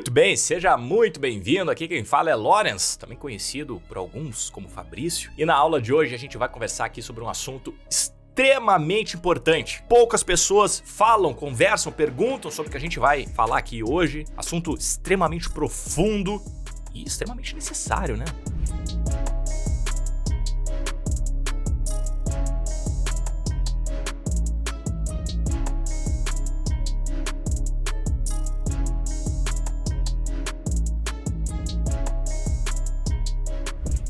Muito bem, seja muito bem-vindo. Aqui quem fala é Lawrence, também conhecido por alguns como Fabrício. E na aula de hoje a gente vai conversar aqui sobre um assunto extremamente importante. Poucas pessoas falam, conversam, perguntam sobre o que a gente vai falar aqui hoje. Assunto extremamente profundo e extremamente necessário, né?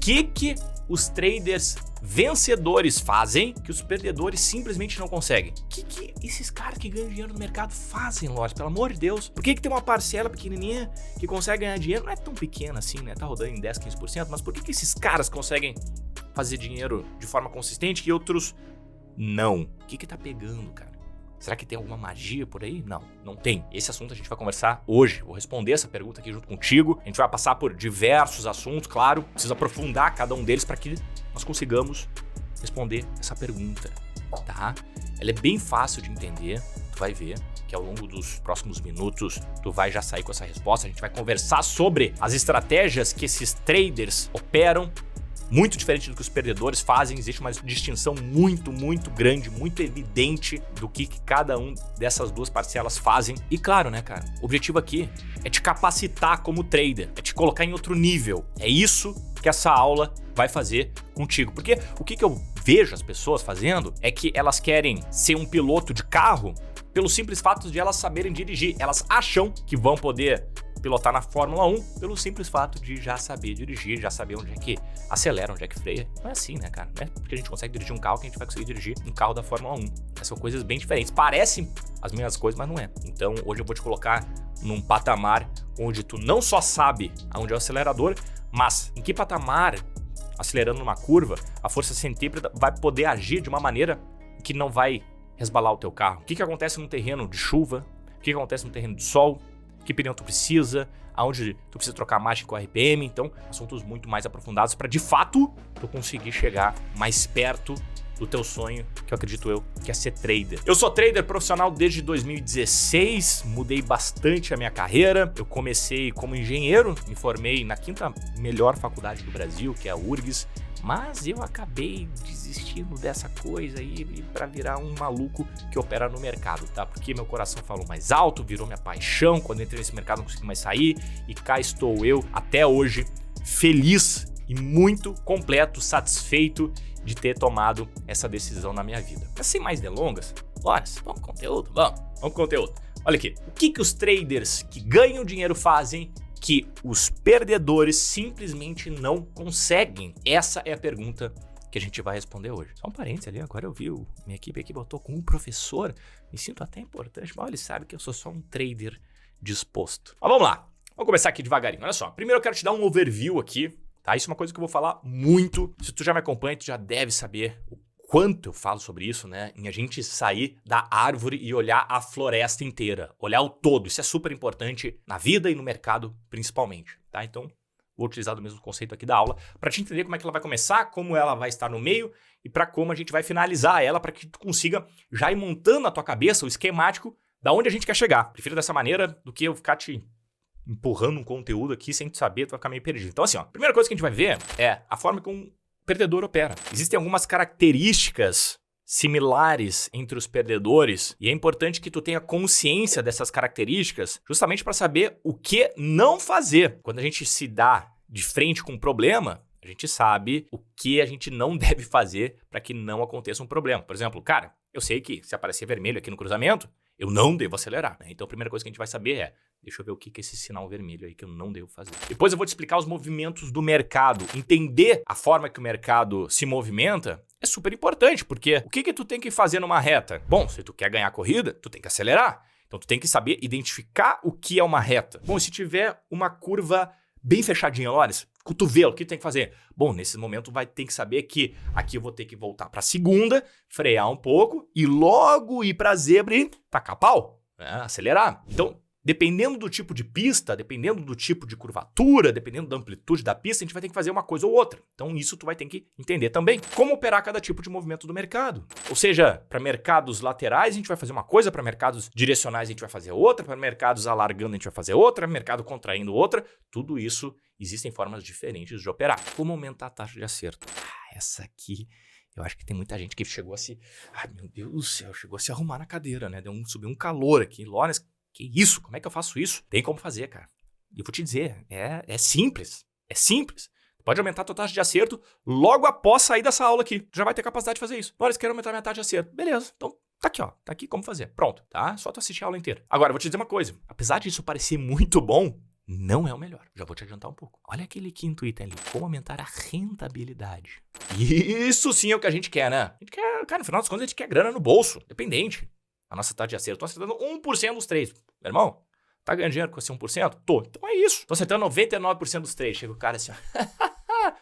O que os traders vencedores fazem que os perdedores simplesmente não conseguem? O que esses caras que ganham dinheiro no mercado fazem, Lawrence? Pelo amor de Deus. Por que tem uma parcela pequenininha que consegue ganhar dinheiro? Não é tão pequena assim, né? Tá rodando em 10, 15%, mas por que esses caras conseguem fazer dinheiro de forma consistente e outros não? O que tá pegando, cara? Será que tem alguma magia por aí? Não, não tem. Esse assunto a gente vai conversar hoje. Vou responder essa pergunta aqui junto contigo. A gente vai passar por diversos assuntos, claro. Preciso aprofundar cada um deles para que nós consigamos responder essa pergunta, tá? Ela é bem fácil de entender. Tu vai ver que ao longo dos próximos minutos tu vai já sair com essa resposta. A gente vai conversar sobre as estratégias que esses traders operam. Muito diferente do que os perdedores fazem, existe uma distinção muito grande, muito evidente do que cada um dessas duas parcelas fazem. E claro, né, cara, o objetivo aqui é te capacitar como trader, é te colocar em outro nível. É isso que essa aula vai fazer contigo. Porque o que eu vejo as pessoas fazendo é que elas querem ser um piloto de carro pelo simples fato de elas saberem dirigir. Elas acham que vão poder pilotar na Fórmula 1 pelo simples fato de já saber dirigir, já saber onde é que acelera, onde é que freia. Não é assim, né, cara? Não é porque a gente consegue dirigir um carro que a gente vai conseguir dirigir um carro da Fórmula 1. Essas são coisas bem diferentes. Parecem as mesmas coisas, mas não é. Então, hoje eu vou te colocar num patamar onde tu não só sabe aonde é o acelerador, mas em que patamar, acelerando numa curva, a força centrípeta vai poder agir de uma maneira que não vai resbalar o teu carro. O que acontece no terreno de chuva? O que acontece no terreno de sol? Que pneu tu precisa, aonde tu precisa trocar a marcha com o RPM. Então, assuntos muito mais aprofundados para de fato tu conseguir chegar mais perto do teu sonho, que eu acredito que é ser trader. Eu sou trader profissional desde 2016, mudei bastante a minha carreira. Eu comecei como engenheiro, me formei na 5ª melhor faculdade do Brasil, que é a URGS, mas eu acabei desistindo dessa coisa aí para virar um maluco que opera no mercado, tá? Porque meu coração falou mais alto, virou minha paixão. Quando entrei nesse mercado não consegui mais sair e cá estou eu até hoje, feliz e muito completo, satisfeito de ter tomado essa decisão na minha vida. Mas sem mais delongas, Lawrence, vamos com conteúdo? Vamos com conteúdo. Olha aqui, o que os traders que ganham dinheiro fazem que os perdedores simplesmente não conseguem? Essa é a pergunta que a gente vai responder hoje. Só um parênteses ali, agora eu vi minha equipe aqui botou com um professor, me sinto até importante, mas ele sabe que eu sou só um trader disposto. Mas vamos lá, vamos começar aqui devagarinho. Olha só, primeiro eu quero te dar um overview aqui, tá? Isso é uma coisa que eu vou falar muito. Se tu já me acompanha, tu já deve saber o quanto eu falo sobre isso, né? Em a gente sair da árvore e olhar a floresta inteira, olhar o todo. Isso é super importante na vida e no mercado principalmente, tá? Então, vou utilizar do mesmo conceito aqui da aula para te entender como é que ela vai começar, como ela vai estar no meio e para como a gente vai finalizar ela, para que tu consiga já ir montando na tua cabeça o esquemático da onde a gente quer chegar. Prefiro dessa maneira do que eu ficar te empurrando um conteúdo aqui sem tu saber, tu vai ficar meio perdido. Então assim, ó, a primeira coisa que a gente vai ver é a forma como perdedor opera. Existem algumas características similares entre os perdedores e é importante que tu tenha consciência dessas características justamente para saber o que não fazer. Quando a gente se dá de frente com um problema, a gente sabe o que a gente não deve fazer para que não aconteça um problema. Por exemplo, cara, eu sei que se aparecer vermelho aqui no cruzamento, eu não devo acelerar, né? Então a primeira coisa que a gente vai saber é, deixa eu ver o que é esse sinal vermelho aí que eu não devo fazer. Depois eu vou te explicar os movimentos do mercado. Entender a forma que o mercado se movimenta é super importante, porque o que tu tem que fazer numa reta? Bom, se tu quer ganhar a corrida, tu tem que acelerar. Então tu tem que saber identificar o que é uma reta. Bom, se tiver uma curva bem fechadinha, olha, cotovelo, o que tem que fazer? Bom, nesse momento vai ter que saber que aqui eu vou ter que voltar para a segunda, frear um pouco e logo ir para a zebra e tacar pau, né? Acelerar. Então, dependendo do tipo de pista, dependendo do tipo de curvatura, dependendo da amplitude da pista, a gente vai ter que fazer uma coisa ou outra. Então isso tu vai ter que entender também. Como operar cada tipo de movimento do mercado. Ou seja, para mercados laterais a gente vai fazer uma coisa, para mercados direcionais a gente vai fazer outra, para mercados alargando a gente vai fazer outra, mercado contraindo outra. Tudo isso existem formas diferentes de operar. Como aumentar a taxa de acerto? Essa aqui... Eu acho que tem muita gente que chegou a se... Ai, meu Deus do céu, chegou a se arrumar na cadeira, né? Subiu um calor aqui. Lawrence, que isso? Como é que eu faço isso? Tem como fazer, cara. E eu vou te dizer, é simples. É simples. Pode aumentar a tua taxa de acerto logo após sair dessa aula aqui. Tu já vai ter capacidade de fazer isso. Lawrence, quero aumentar minha taxa de acerto. Beleza, então tá aqui, ó. Tá aqui como fazer. Pronto, tá? Só tu assistir a aula inteira. Agora, eu vou te dizer uma coisa. Apesar disso parecer muito bom, não é o melhor. Já vou te adiantar um pouco. Olha aquele quinto item ali. Como aumentar a rentabilidade. Isso sim é o que a gente quer, né? A gente quer, cara, no final das contas, a gente quer grana no bolso. Dependente. A nossa taxa de acerto. Tô acertando 1% dos trades. Meu irmão, tá ganhando dinheiro com esse 1%? Tô. Então é isso. Tô acertando 99% dos trades. Chega o cara assim, ó.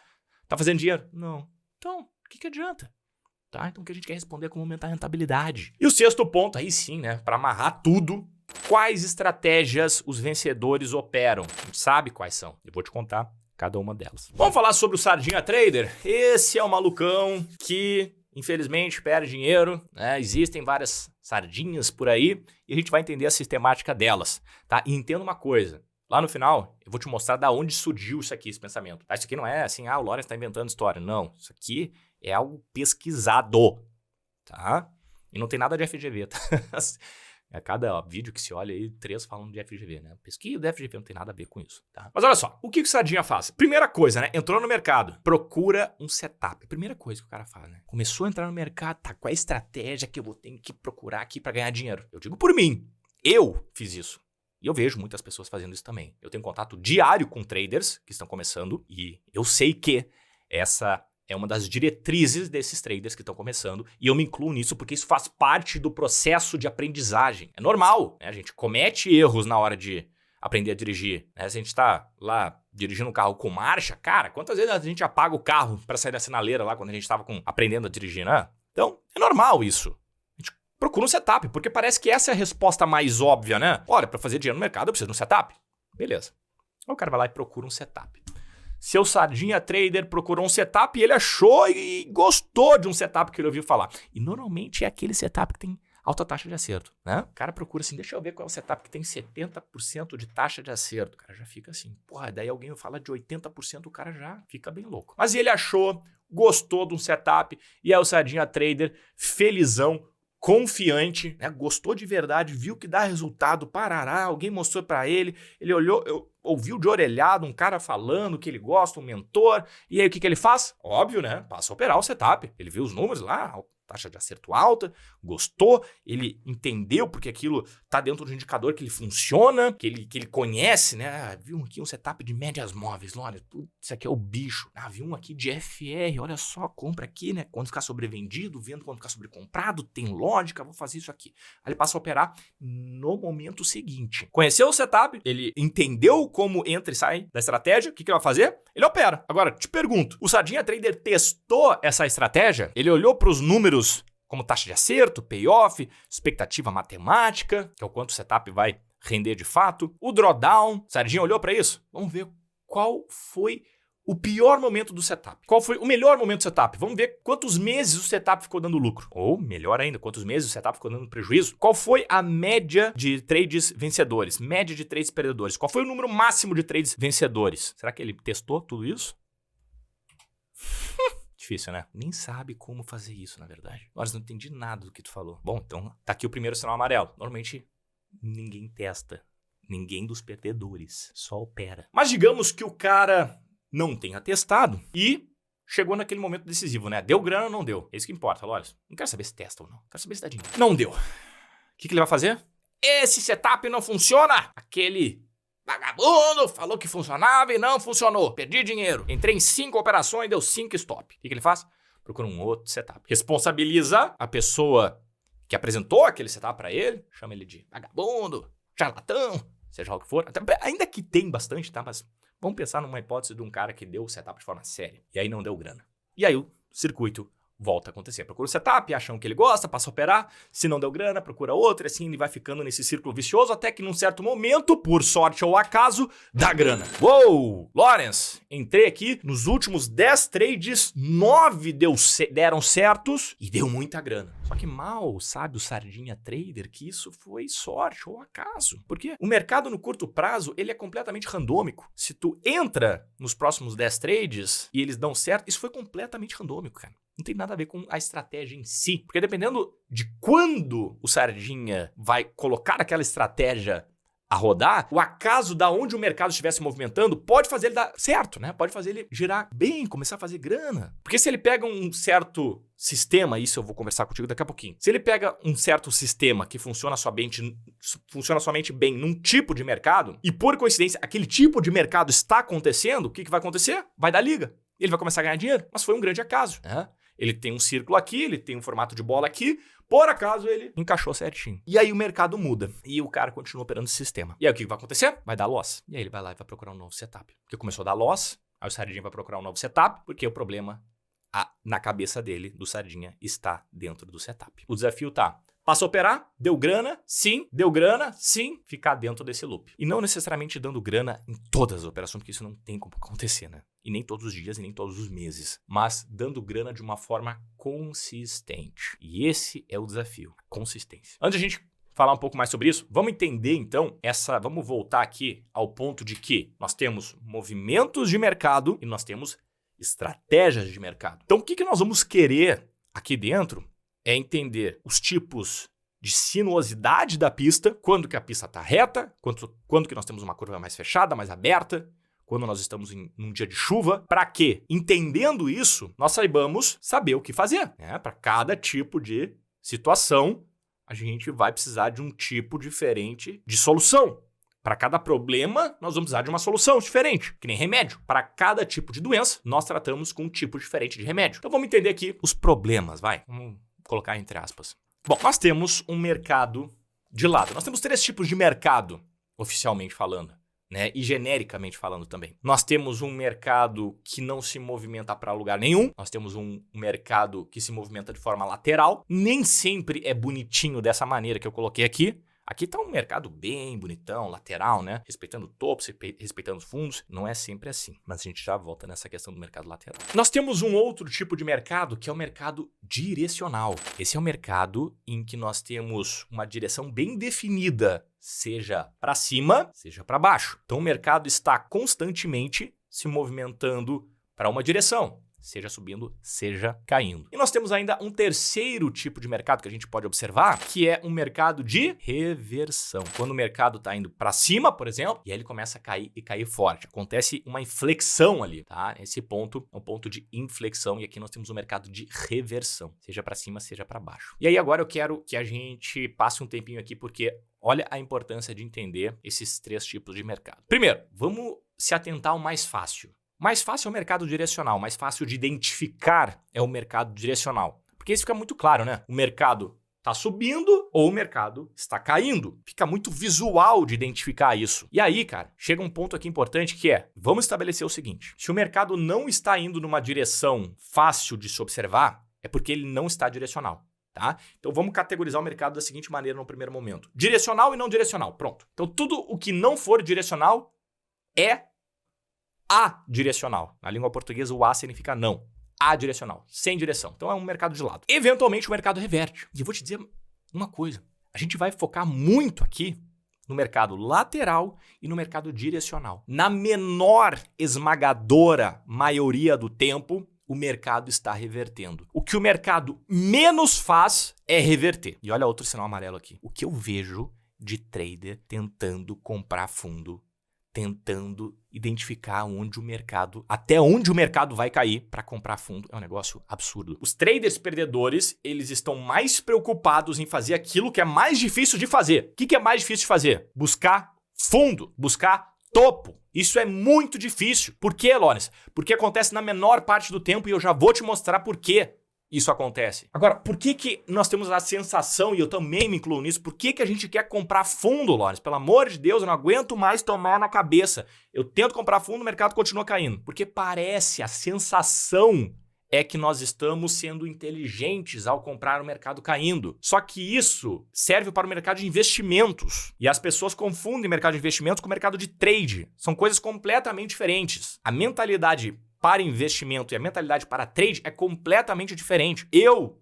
Tá fazendo dinheiro? Não. Então, o que adianta? Tá? Então o que a gente quer responder é como aumentar a rentabilidade. E o sexto ponto, aí sim, né? Pra amarrar tudo. Quais estratégias os vencedores operam? A gente sabe quais são. Eu vou te contar cada uma delas. Vamos falar sobre o Sardinha Trader? Esse é o malucão que, infelizmente, perde dinheiro, né? Existem várias sardinhas por aí e a gente vai entender a sistemática delas, tá? E entenda uma coisa. Lá no final, eu vou te mostrar da onde surgiu isso aqui, esse pensamento. Tá? Isso aqui não é assim, o Lawrence tá inventando história. Não, isso aqui é algo pesquisado, tá? E não tem nada de FGV, tá? A cada vídeo que se olha aí, 3 falam de FGV, né? Pesquisa do FGV não tem nada a ver com isso, tá? Mas olha só, o que o Sardinha faz? Primeira coisa, né? Entrou no mercado, procura um setup. Primeira coisa que o cara faz, né? Começou a entrar no mercado, tá? Qual é a estratégia que eu vou ter que procurar aqui pra ganhar dinheiro? Eu digo por mim, eu fiz isso. E eu vejo muitas pessoas fazendo isso também. Eu tenho contato diário com traders que estão começando e eu sei que essa é uma das diretrizes desses traders que estão começando e eu me incluo nisso porque isso faz parte do processo de aprendizagem. É normal, né? A gente comete erros na hora de aprender a dirigir. Né? Se a gente tá lá dirigindo um carro com marcha, cara, quantas vezes a gente apaga o carro para sair da sinaleira lá quando a gente tava aprendendo a dirigir, né? Então, é normal isso. A gente procura um setup, porque parece que essa é a resposta mais óbvia, né? Olha, para fazer dinheiro no mercado eu preciso de um setup. Beleza. Aí o cara vai lá e procura um setup. Seu Sardinha Trader procurou um setup e ele achou e gostou de um setup que ele ouviu falar. E normalmente é aquele setup que tem alta taxa de acerto, né? O cara procura assim, deixa eu ver qual é o setup que tem 70% de taxa de acerto. O cara já fica assim, porra, daí alguém fala de 80%, o cara já fica bem louco. Mas ele achou, gostou de um setup e é o Sardinha Trader felizão, confiante, né? Gostou de verdade, viu que dá resultado, parará, alguém mostrou pra ele, ele olhou, ouviu de orelhado um cara falando que ele gosta, um mentor, e aí o que ele faz? Óbvio, né? Passa a operar o setup. Ele viu os números lá, taxa de acerto alta, gostou, ele entendeu porque aquilo tá dentro de um indicador que ele funciona, que ele conhece, né? Viu aqui um setup de médias móveis, olha, isso aqui é o bicho. Viu um aqui de FR, olha só, compra aqui, né? Quando ficar sobrevendido, vendo quando ficar sobrecomprado, tem lógica, vou fazer isso aqui. Aí ele passa a operar no momento seguinte. Conheceu o setup, ele entendeu como entra e sai da estratégia, o que ele vai fazer? Ele opera. Agora, te pergunto, o Sardinha Trader testou essa estratégia? Ele olhou para os números como taxa de acerto, payoff, expectativa matemática, que é o quanto o setup vai render de fato, o drawdown. Sardinha olhou para isso? Vamos ver qual foi o pior momento do setup. Qual foi o melhor momento do setup? Vamos ver quantos meses o setup ficou dando lucro. Ou, melhor ainda, quantos meses o setup ficou dando prejuízo. Qual foi a média de trades vencedores? Média de trades perdedores. Qual foi o número máximo de trades vencedores? Será que ele testou tudo isso? Difícil, né? Nem sabe como fazer isso, na verdade. Agora, não entendi nada do que tu falou. Bom, então tá aqui o primeiro sinal amarelo. Normalmente, ninguém testa. Ninguém dos perdedores. Só opera. Mas digamos que o cara não tenha testado e chegou naquele momento decisivo, né? Deu grana ou não deu? É isso que importa. Olha, não quero saber se testa ou não. Quero saber se dá dinheiro. Não deu. O que ele vai fazer? Esse setup não funciona. Aquele vagabundo falou que funcionava e não funcionou. Perdi dinheiro. Entrei em 5 operações e deu 5 stop. O que ele faz? Procura um outro setup. Responsabiliza a pessoa que apresentou aquele setup para ele. Chama ele de vagabundo, charlatão, seja lá o que for. Até, ainda que tem bastante, tá? Mas vamos pensar numa hipótese de um cara que deu o setup de forma séria. E aí não deu grana. E aí o circuito volta a acontecer. Procura o setup, acha um que ele gosta, passa a operar. Se não deu grana, procura outro. E assim ele vai ficando nesse círculo vicioso até que num certo momento, por sorte ou acaso, dá grana. Uou! Lawrence, entrei aqui. Nos últimos 10 trades, 9 deram certos e deu muita grana. Só que mal sabe o Sardinha Trader que isso foi sorte ou acaso. Porque o mercado no curto prazo, ele é completamente randômico. Se tu entra nos próximos 10 trades e eles dão certo, isso foi completamente randômico, cara. Não tem nada a ver com a estratégia em si. Porque dependendo de quando o Sardinha vai colocar aquela estratégia a rodar, o acaso da onde o mercado estiver se movimentando pode fazer ele dar certo, né? Pode fazer ele girar bem, começar a fazer grana. Porque se ele pega um certo sistema, isso eu vou conversar contigo daqui a pouquinho. Se ele pega um certo sistema que funciona somente bem num tipo de mercado, e por coincidência aquele tipo de mercado está acontecendo, o que vai acontecer? Vai dar liga. Ele vai começar a ganhar dinheiro. Mas foi um grande acaso, né? Ele tem um círculo aqui, ele tem um formato de bola aqui, por acaso ele encaixou certinho. E aí o mercado muda e o cara continua operando esse sistema. E aí o que vai acontecer? Vai dar loss. E aí ele vai lá e vai procurar um novo setup. Porque começou a dar loss, aí o Sardinha vai procurar um novo setup, porque o problema na cabeça dele, do Sardinha, está dentro do setup. O desafio tá: passa a operar, deu grana, sim, ficar dentro desse loop. E não necessariamente dando grana em todas as operações, porque isso não tem como acontecer, né? E nem todos os dias e nem todos os meses. Mas dando grana de uma forma consistente. E esse é o desafio, a consistência. Antes de a gente falar um pouco mais sobre isso, vamos entender então vamos voltar aqui ao ponto de que nós temos movimentos de mercado e nós temos estratégias de mercado. Então o que nós vamos querer aqui dentro é entender os tipos de sinuosidade da pista, quando que a pista está reta, quando que nós temos uma curva mais fechada, mais aberta, quando nós estamos num dia de chuva, para que, entendendo isso, nós saibamos saber o que fazer, né? Para cada tipo de situação, a gente vai precisar de um tipo diferente de solução. Para cada problema, nós vamos precisar de uma solução diferente, que nem remédio. Para cada tipo de doença, nós tratamos com um tipo diferente de remédio. Então vamos entender aqui os problemas, vai. Vamos colocar entre aspas. Bom, nós temos um mercado de lado. Nós temos 3 tipos de mercado, oficialmente falando, né? E genericamente falando também. Nós temos um mercado que não se movimenta para lugar nenhum. Nós temos um mercado que se movimenta de forma lateral. Nem sempre é bonitinho dessa maneira que eu coloquei aqui. Aqui está um mercado bem bonitão, lateral, né? Respeitando o topo, respeitando os fundos. Não é sempre assim, mas a gente já volta nessa questão do mercado lateral. Nós temos um outro tipo de mercado que é o mercado direcional. Esse é um mercado em que nós temos uma direção bem definida, seja para cima, seja para baixo. Então o mercado está constantemente se movimentando para uma direção, seja subindo, seja caindo. E nós temos ainda um terceiro tipo de mercado que a gente pode observar, que é um mercado de reversão. Quando o mercado está indo para cima, por exemplo, e aí ele começa a cair e cair forte. Acontece uma inflexão ali, tá? Esse ponto é um ponto de inflexão e aqui nós temos um mercado de reversão, seja para cima, seja para baixo. E aí agora eu quero que a gente passe um tempinho aqui porque olha a importância de entender esses 3 tipos de mercado. Primeiro, vamos se atentar ao mais fácil. Mais fácil é o mercado direcional, mais fácil de identificar é o mercado direcional. Porque isso fica muito claro, né? O mercado está subindo ou o mercado está caindo. Fica muito visual de identificar isso. E aí, cara, chega um ponto aqui importante que é, vamos estabelecer o seguinte: se o mercado não está indo numa direção fácil de se observar, é porque ele não está direcional. Tá? Então vamos categorizar o mercado da seguinte maneira no primeiro momento: direcional e não direcional. Pronto. Então tudo o que não for direcional é adirecional. Na língua portuguesa, o A significa não. Adirecional, sem direção. Então é um mercado de lado. Eventualmente o mercado reverte. E eu vou te dizer uma coisa. A gente vai focar muito aqui no mercado lateral e no mercado direcional. Na menor esmagadora maioria do tempo, o mercado está revertendo. O que o mercado menos faz é reverter. E olha outro sinal amarelo aqui. O que eu vejo de trader tentando comprar fundo, tentando identificar até onde o mercado vai cair para comprar fundo, é um negócio absurdo. Os traders perdedores, eles estão mais preocupados em fazer aquilo que é mais difícil de fazer. O que é mais difícil de fazer? Buscar fundo, buscar topo. Isso é muito difícil. Por quê, Lawrence? Porque acontece na menor parte do tempo e eu já vou te mostrar por quê isso acontece. Agora, por que nós temos a sensação, e eu também me incluo nisso, por que a gente quer comprar fundo, Lawrence? Pelo amor de Deus, eu não aguento mais tomar na cabeça. Eu tento comprar fundo, o mercado continua caindo. Porque parece, a sensação é que nós estamos sendo inteligentes ao comprar o mercado caindo. Só que isso serve para o mercado de investimentos. E as pessoas confundem mercado de investimentos com o mercado de trade. São coisas completamente diferentes. A mentalidade para investimento e a mentalidade para trade é completamente diferente. Eu,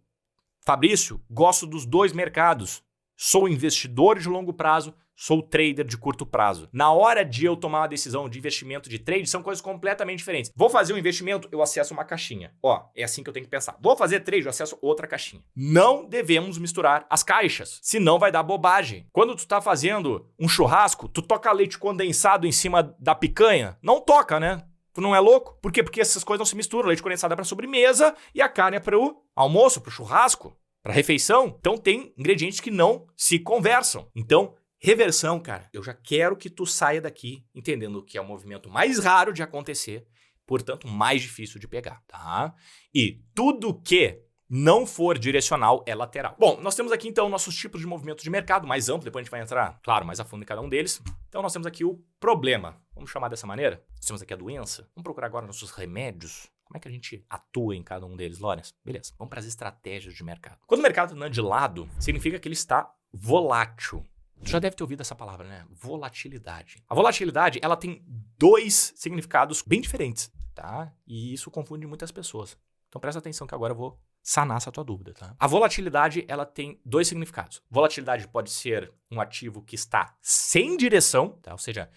Fabrício, gosto dos dois mercados. Sou investidor de longo prazo, sou trader de curto prazo. Na hora de eu tomar uma decisão de investimento de trade, são coisas completamente diferentes. Vou fazer um investimento, eu acesso uma caixinha. Ó, é assim que eu tenho que pensar. Vou fazer trade, eu acesso outra caixinha. Não devemos misturar as caixas, senão vai dar bobagem. Quando tu tá fazendo um churrasco, tu toca leite condensado em cima da picanha? Não toca, né? Tu não é louco? Por quê? Porque essas coisas não se misturam. Leite condensado é pra sobremesa e a carne é pro almoço, pro churrasco, pra refeição. Então tem ingredientes que não se conversam. Então, reversão, cara, eu já quero que tu saia daqui entendendo que é o movimento mais raro de acontecer, portanto, mais difícil de pegar, tá? E tudo que não for direcional é lateral. Bom, nós temos aqui então nossos tipos de movimento de mercado mais amplo, depois a gente vai entrar, claro, mais a fundo em cada um deles. Então nós temos aqui o problema, vamos chamar dessa maneira. Nós temos aqui a doença, vamos procurar agora nossos remédios. Como é que a gente atua em cada um deles, Lawrence? Beleza, vamos para as estratégias de mercado. Quando o mercado está de lado, significa que ele está volátil. Tu já deve ter ouvido essa palavra, né? Volatilidade. A volatilidade, ela tem dois significados bem diferentes, tá? E isso confunde muitas pessoas. Então presta atenção que agora eu vou sanar essa tua dúvida, tá? A volatilidade, ela tem dois significados. Volatilidade pode ser um ativo que está sem direção, tá? Ou seja,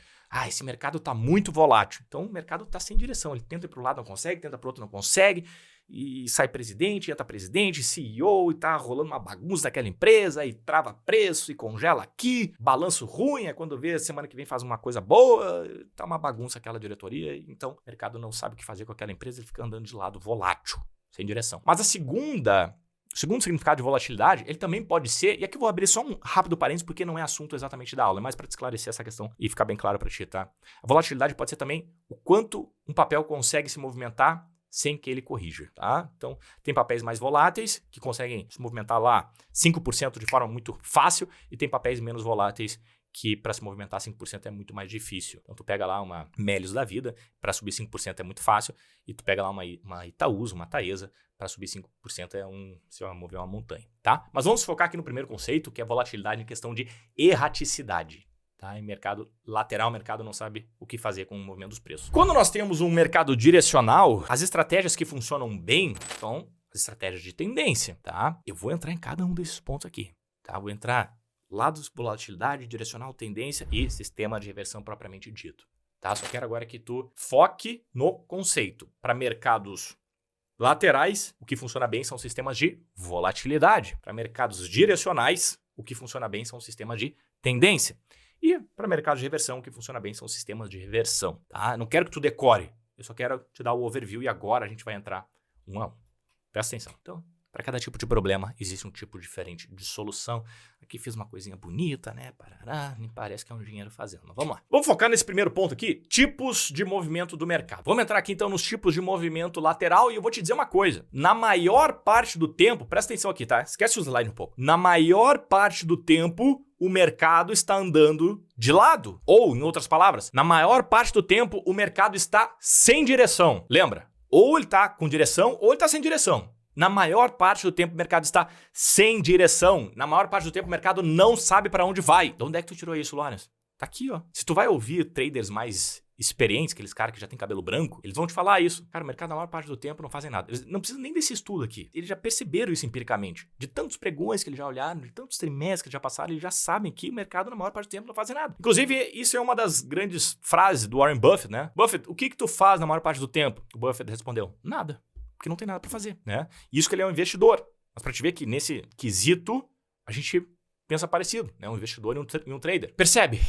esse mercado está muito volátil. Então o mercado está sem direção. Ele tenta ir para um lado, não consegue, tenta para o outro, não consegue. E sai presidente, entra presidente, CEO, e tá rolando uma bagunça daquela empresa, e trava preço, e congela aqui, balanço ruim, é quando vê semana que vem faz uma coisa boa, tá uma bagunça aquela diretoria, então o mercado não sabe o que fazer com aquela empresa, ele fica andando de lado, volátil, sem direção. Mas o segundo significado de volatilidade, ele também pode ser, e aqui eu vou abrir só um rápido parênteses, porque não é assunto exatamente da aula, é mais para te esclarecer essa questão e ficar bem claro para ti, tá? A volatilidade pode ser também o quanto um papel consegue se movimentar sem que ele corrija, tá? Então, tem papéis mais voláteis, que conseguem se movimentar lá 5% de forma muito fácil, e tem papéis menos voláteis que para se movimentar 5% é muito mais difícil. Então, tu pega lá uma Melius da vida, para subir 5% é muito fácil, e tu pega lá uma Itaúsa, uma Taesa, para subir 5% você vai mover uma montanha, tá? Mas vamos focar aqui no primeiro conceito, que é volatilidade em questão de erraticidade. Tá? Em mercado lateral, o mercado não sabe o que fazer com o movimento dos preços. Quando nós temos um mercado direcional, as estratégias que funcionam bem são as estratégias de tendência, tá? Eu vou entrar em cada um desses pontos aqui, tá? Vou entrar lados, volatilidade, direcional, tendência e sistema de reversão propriamente dito, tá? Só quero agora que tu foque no conceito. Para mercados laterais, o que funciona bem são sistemas de volatilidade. Para mercados direcionais, o que funciona bem são sistemas de tendência. E para mercado de reversão, o que funciona bem são sistemas de reversão, tá? Não quero que tu decore, eu só quero te dar o overview e agora a gente vai entrar um a um. Presta atenção. Então, para cada tipo de problema, existe um tipo diferente de solução. Aqui fiz uma coisinha bonita, né? Parará, me parece que é um dinheiro fazendo. Mas vamos lá. Vamos focar nesse primeiro ponto aqui, tipos de movimento do mercado. Vamos entrar aqui então nos tipos de movimento lateral e eu vou te dizer uma coisa. Na maior parte do tempo, presta atenção aqui, tá? Esquece o slide um pouco. Na maior parte do tempo, o mercado está andando de lado. Ou, em outras palavras, na maior parte do tempo, o mercado está sem direção. Lembra? Ou ele está com direção, ou ele está sem direção. Na maior parte do tempo, o mercado está sem direção. Na maior parte do tempo, o mercado não sabe para onde vai. De onde é que tu tirou isso, Lawrence? Tá aqui, ó. Se tu vai ouvir traders mais experientes, aqueles caras que já têm cabelo branco, eles vão te falar isso. Cara, o mercado, na maior parte do tempo, não fazem nada. Eles não precisam nem desse estudo aqui. Eles já perceberam isso empiricamente. De tantos pregões que eles já olharam, de tantos trimestres que eles já passaram, eles já sabem que o mercado, na maior parte do tempo, não faz nada. Inclusive, isso é uma das grandes frases do Warren Buffett, né? Buffett, o que tu faz na maior parte do tempo? O Buffett respondeu, nada. Porque não tem nada para fazer, né? Isso que ele é um investidor. Mas para te ver que nesse quesito, a gente pensa parecido, né? Um investidor e um trader. Percebe?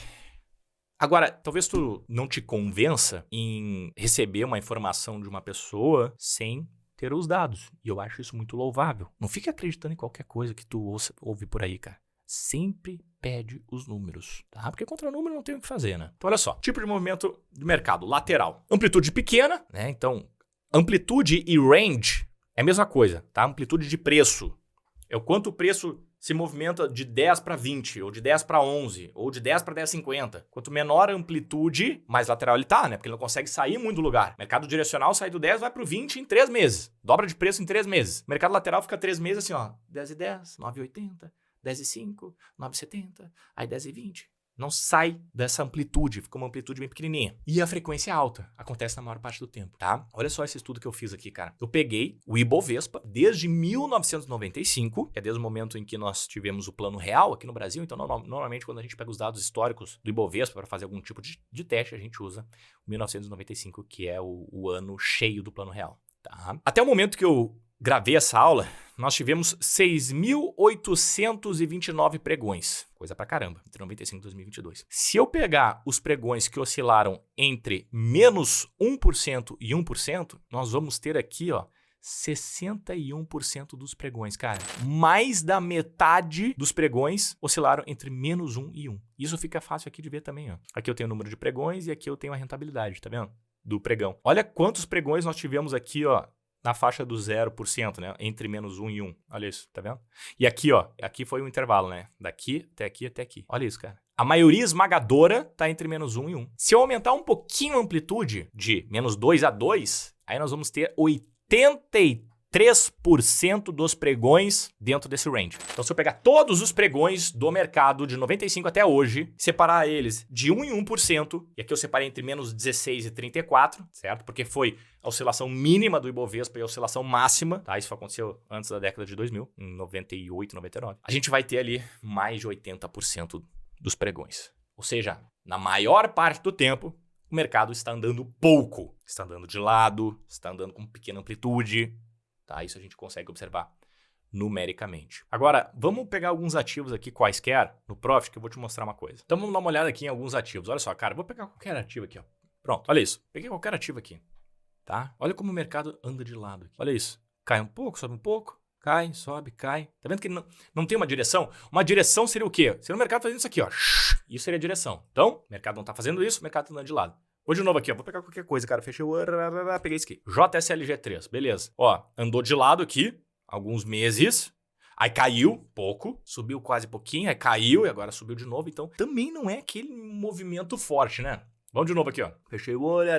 Agora, talvez tu não te convença em receber uma informação de uma pessoa sem ter os dados. E eu acho isso muito louvável. Não fique acreditando em qualquer coisa que tu ouve por aí, cara. Sempre pede os números, tá? Porque contra número não tem o que fazer, né? Então, olha só. Tipo de movimento de mercado, lateral. Amplitude pequena, né? Então, amplitude e range é a mesma coisa, tá? Amplitude de preço. É o quanto o preço se movimenta de 10 para 20, ou de 10 para 11, ou de 10 para 10,50. Quanto menor a amplitude, mais lateral ele tá, né? Porque ele não consegue sair muito do lugar. Mercado direcional sai do 10, vai pro 20 em 3 meses. Dobra de preço em 3 meses. Mercado lateral fica 3 meses assim, ó. 10,10, 9,80, 10,5, 9,70, aí 10,20. Não sai dessa amplitude, fica uma amplitude bem pequenininha. E a frequência é alta, acontece na maior parte do tempo, tá? Olha só esse estudo que eu fiz aqui, cara. Eu peguei o Ibovespa desde 1995, que é desde o momento em que nós tivemos o plano real aqui no Brasil. Então, normalmente, quando a gente pega os dados históricos do Ibovespa para fazer algum tipo de teste, a gente usa o 1995, que é o ano cheio do plano real, tá? Até o momento que eu gravei essa aula, nós tivemos 6.829 pregões. Coisa pra caramba, entre 95 e 2022. Se eu pegar os pregões que oscilaram entre menos 1% e 1%, nós vamos ter aqui, ó, 61% dos pregões, cara. Mais da metade dos pregões oscilaram entre menos 1 e 1. Isso fica fácil aqui de ver também, ó. Aqui eu tenho o número de pregões e aqui eu tenho a rentabilidade, tá vendo? Do pregão. Olha quantos pregões nós tivemos aqui, ó, na faixa do 0%, né? Entre menos 1 e 1. Olha isso, tá vendo? E aqui, ó, aqui foi o intervalo, né? Daqui até aqui até aqui. Olha isso, cara. A maioria esmagadora tá entre menos 1 e 1. Se eu aumentar um pouquinho a amplitude de menos 2 a 2, aí nós vamos ter 83% dos pregões dentro desse range. Então, se eu pegar todos os pregões do mercado de 95 até hoje, separar eles de 1 em 1%, e aqui eu separei entre menos 16 e 34, certo? Porque foi a oscilação mínima do Ibovespa e a oscilação máxima, tá? Isso aconteceu antes da década de 2000, em 98, 99. A gente vai ter ali mais de 80% dos pregões. Ou seja, na maior parte do tempo, o mercado está andando pouco. Está andando de lado, está andando com pequena amplitude. Tá? Isso a gente consegue observar numericamente. Agora, vamos pegar alguns ativos aqui quaisquer no Profit, que eu vou te mostrar uma coisa. Então vamos dar uma olhada aqui em alguns ativos. Olha só, cara, vou pegar qualquer ativo aqui, ó. Pronto, olha isso. Peguei qualquer ativo aqui, tá? Olha como o mercado anda de lado aqui. Olha isso. Cai um pouco, sobe um pouco, cai, sobe, cai. Tá vendo que ele não tem uma direção? Uma direção seria o quê? Seria o mercado fazendo isso aqui, ó. Isso seria a direção. Então, o mercado não tá fazendo isso, o mercado tá andando de lado. Vou de novo aqui, ó. Vou pegar qualquer coisa, cara. Fechei o... Peguei isso aqui. JSLG3, beleza. Ó, andou de lado aqui, alguns meses. Aí caiu pouco, subiu quase pouquinho, aí caiu e agora subiu de novo. Então, também não é aquele movimento forte, né? Vamos de novo aqui, ó. Fechei o olho,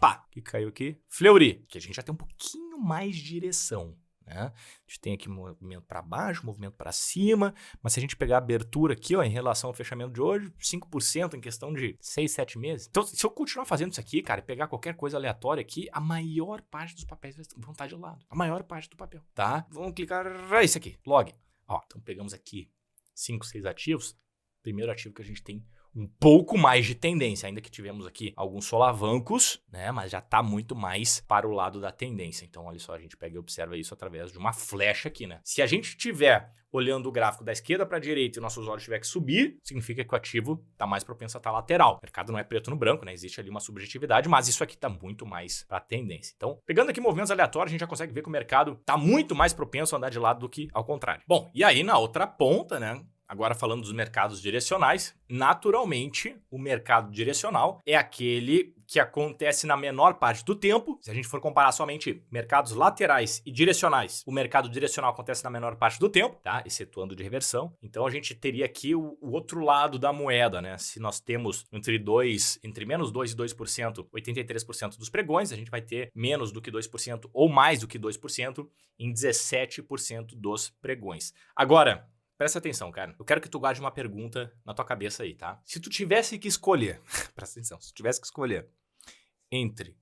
pá. Que caiu aqui? Fleury, que a gente já tem um pouquinho mais de direção, né? A gente tem aqui movimento para baixo, movimento para cima, mas se a gente pegar a abertura aqui, ó, em relação ao fechamento de hoje, 5% em questão de 6, 7 meses. Então, se eu continuar fazendo isso aqui, cara, e pegar qualquer coisa aleatória aqui, a maior parte dos papéis vão estar de lado. A maior parte do papel, tá? Vamos clicar esse aqui, log. Ó, então pegamos aqui 5, 6 ativos. Primeiro ativo que a gente tem um pouco mais de tendência, ainda que tivemos aqui alguns solavancos, né? Mas já tá muito mais para o lado da tendência. Então, olha só, a gente pega e observa isso através de uma flecha aqui, né? Se a gente estiver olhando o gráfico da esquerda para a direita e nossos olhos tiver que subir, significa que o ativo tá mais propenso a estar lateral. O mercado não é preto no branco, né? Existe ali uma subjetividade, mas isso aqui tá muito mais para a tendência. Então, pegando aqui movimentos aleatórios, a gente já consegue ver que o mercado tá muito mais propenso a andar de lado do que ao contrário. Bom, e aí na outra ponta, né? Agora falando dos mercados direcionais, naturalmente o mercado direcional é aquele que acontece na menor parte do tempo. Se a gente for comparar somente mercados laterais e direcionais, o mercado direcional acontece na menor parte do tempo, tá? Excetuando de reversão. Então a gente teria aqui o outro lado da moeda, né? Se nós temos entre menos 2 e 2%, 83% dos pregões, a gente vai ter menos do que 2% ou mais do que 2% em 17% dos pregões. Agora, presta atenção, cara. Eu quero que tu guarde uma pergunta na tua cabeça aí, tá? Se tu tivesse que escolher... Presta atenção. Se tu tivesse que escolher entre...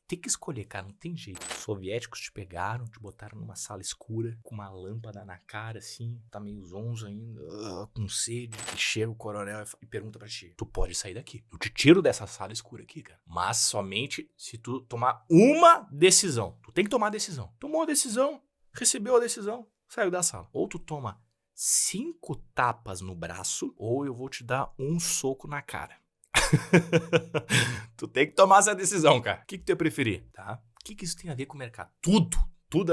Tem que escolher, cara. Não tem jeito. Os soviéticos te pegaram, te botaram numa sala escura, com uma lâmpada na cara, assim. Tá meio zonzo ainda, com sede. E chega o coronel e pergunta pra ti. Tu pode sair daqui. Eu te tiro dessa sala escura aqui, cara. Mas somente se tu tomar uma decisão. Tu tem que tomar a decisão. Tomou a decisão, recebeu a decisão, saiu da sala. Ou tu toma 5 tapas no braço, ou eu vou te dar um soco na cara. Tu tem que tomar essa decisão, cara. O que tu ia preferir, tá? O que isso tem a ver com o mercado? Tudo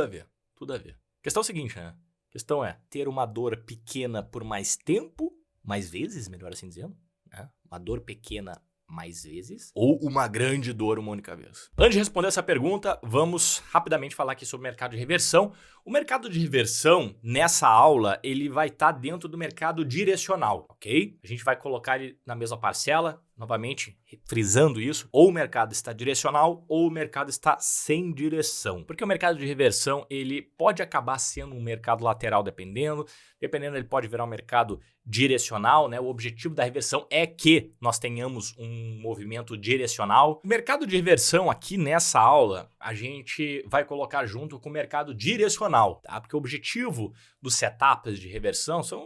a ver. Tudo a ver. A questão é o seguinte, né? A questão é ter uma dor pequena por mais tempo, mais vezes, melhor assim dizendo, né? Uma dor pequena mais vezes ou uma grande dor uma única vez? Antes de responder essa pergunta, vamos rapidamente falar aqui sobre o mercado de reversão. O mercado de reversão, nessa aula, ele vai estar dentro do mercado direcional, ok? A gente vai colocar ele na mesma parcela, novamente, frisando isso, ou o mercado está direcional ou o mercado está sem direção. Porque o mercado de reversão, ele pode acabar sendo um mercado lateral dependendo ele pode virar um mercado direcional, né? O objetivo da reversão é que nós tenhamos um movimento direcional. O mercado de reversão aqui nessa aula, a gente vai colocar junto com o mercado direcional, tá? Porque o objetivo dos setups de reversão são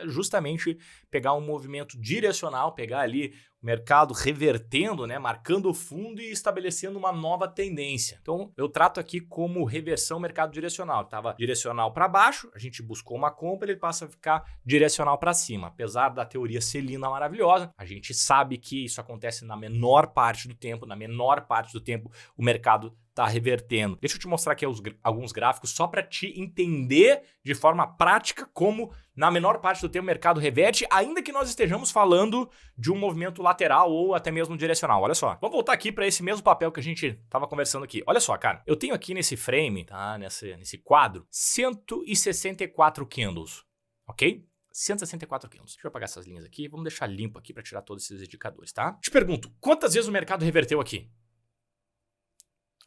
justamente pegar um movimento direcional, pegar ali o mercado revertendo, né, marcando o fundo e estabelecendo uma nova tendência. Então, eu trato aqui como reversão mercado direcional. Estava direcional para baixo, a gente buscou uma compra, ele passa a ficar direcional para cima. Apesar da teoria celina maravilhosa, a gente sabe que isso acontece na menor parte do tempo. Na menor parte do tempo, o mercado está revertendo. Deixa eu te mostrar aqui alguns gráficos só para te entender de forma prática como na menor parte do tempo o mercado reverte, ainda que nós estejamos falando de um movimento lateral ou até mesmo direcional. Olha só. Vamos voltar aqui para esse mesmo papel que a gente estava conversando aqui. Olha só, cara. Eu tenho aqui nesse frame, tá? Nesse quadro, 164 candles, ok? 164 candles. Deixa eu apagar essas linhas aqui. Vamos deixar limpo aqui para tirar todos esses indicadores, tá? Te pergunto, quantas vezes o mercado reverteu aqui?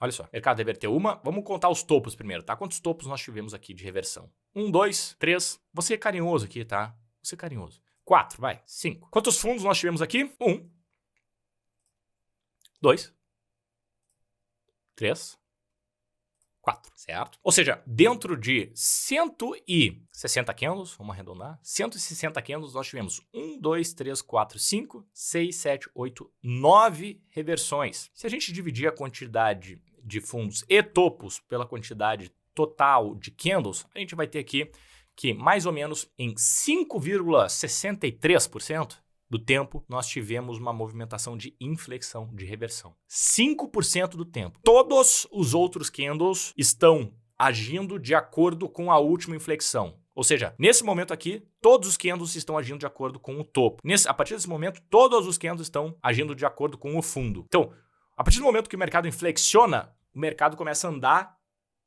Olha só, o mercado reverteu uma. Vamos contar os topos primeiro, tá? Quantos topos nós tivemos aqui de reversão? 1, 2, 3. Vou ser carinhoso aqui, tá? Vou ser carinhoso. 4, vai. 5. Quantos fundos nós tivemos aqui? 1, 2, 3, 4, certo? Ou seja, dentro de 160 candles, vamos arredondar, 160 candles, nós tivemos 1, 2, 3, 4, 5, 6, 7, 8, 9 reversões. Se a gente dividir a quantidade de fundos e topos pela quantidade total de candles, a gente vai ter aqui que mais ou menos em 5,63% do tempo, nós tivemos uma movimentação de inflexão, de reversão. 5% do tempo. Todos os outros candles estão agindo de acordo com a última inflexão. Ou seja, nesse momento aqui, todos os candles estão agindo de acordo com o topo. A partir desse momento, todos os candles estão agindo de acordo com o fundo. Então, a partir do momento que o mercado inflexiona, o mercado começa a andar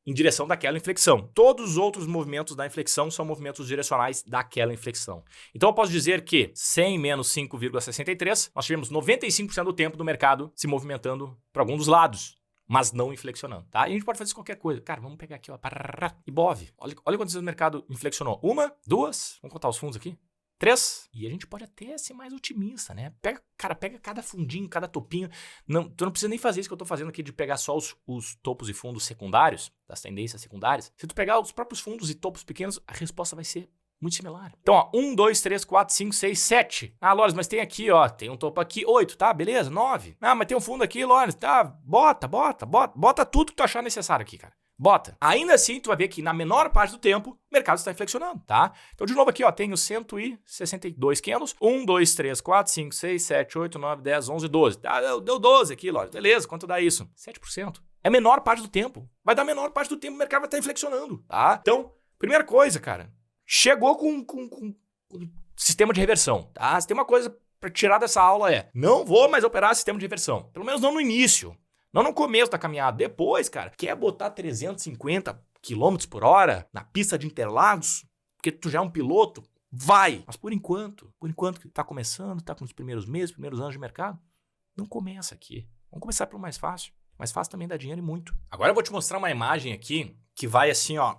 em direção daquela inflexão. Todos os outros movimentos da inflexão são movimentos direcionais daquela inflexão. Então eu posso dizer que 100 menos 5,63, nós tivemos 95% do tempo do mercado se movimentando para algum dos lados, mas não inflexionando, tá? E a gente pode fazer isso com qualquer coisa. Cara, vamos pegar aqui, ó, Ibov. Olha quantas vezes o mercado inflexionou. 1, 2, vamos contar os fundos aqui. 3. E a gente pode até ser mais otimista, né? Pega cada fundinho, cada topinho. Não, tu não precisa nem fazer isso que eu tô fazendo aqui de pegar só os topos e fundos secundários, das tendências secundárias. Se tu pegar os próprios fundos e topos pequenos, a resposta vai ser muito similar. Então, ó, 1, 2, 3, 4, 5, 6, 7. Ah, Lores, mas tem aqui, ó, tem um topo aqui, 8, tá? Beleza, 9. Ah, mas tem um fundo aqui, Lores, tá? Bota tudo que tu achar necessário aqui, cara. Bota. Ainda assim, tu vai ver que na menor parte do tempo, o mercado está inflexionando, tá? Então, de novo aqui, ó, tenho 162 candles. 1, 2, 3, 4, 5, 6, 7, 8, 9, 10, 11, 12. Tá, deu 12 aqui, Lores. Beleza, quanto dá isso? 7%. É a menor parte do tempo. Vai dar a menor parte do tempo, o mercado vai estar inflexionando, tá? Então, primeira coisa, cara, chegou com sistema de reversão, tá? Se tem uma coisa para tirar dessa aula não vou mais operar sistema de reversão. Pelo menos não no início. Não no começo da caminhada. Depois, cara, quer botar 350 km por hora na pista de Interlagos, porque tu já é um piloto, vai. Mas por enquanto que tá começando, tá com os primeiros meses, primeiros anos de mercado, não começa aqui. Vamos começar pelo mais fácil. Mais fácil também dá dinheiro e muito. Agora eu vou te mostrar uma imagem aqui que vai assim, ó,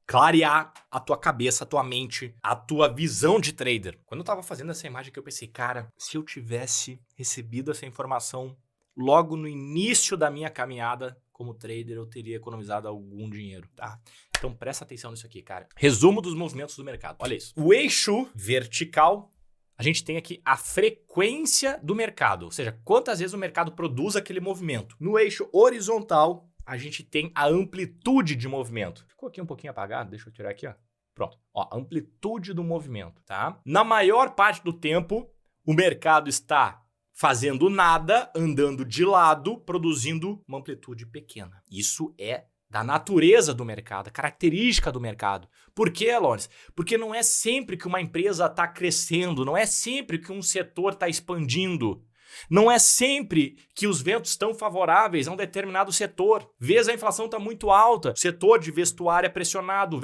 clarear a tua cabeça, a tua mente, a tua visão de trader. Quando eu tava fazendo essa imagem aqui, eu pensei, cara, se eu tivesse recebido essa informação logo no início da minha caminhada como trader, eu teria economizado algum dinheiro, tá? Então presta atenção nisso aqui, cara. Resumo dos movimentos do mercado. Olha isso. O eixo vertical, a gente tem aqui a frequência do mercado, ou seja, quantas vezes o mercado produz aquele movimento. No eixo horizontal, a gente tem a amplitude de movimento. Ficou aqui um pouquinho apagado, deixa eu tirar aqui, ó. Pronto. Ó, amplitude do movimento, tá? Na maior parte do tempo, o mercado está fazendo nada, andando de lado, produzindo uma amplitude pequena. Isso é da natureza do mercado, característica do mercado. Por quê, Lawrence? Porque não é sempre que uma empresa está crescendo, não é sempre que um setor está expandindo. Não é sempre que os ventos estão favoráveis a um determinado setor. Vez a inflação está muito alta, o setor de vestuário é pressionado,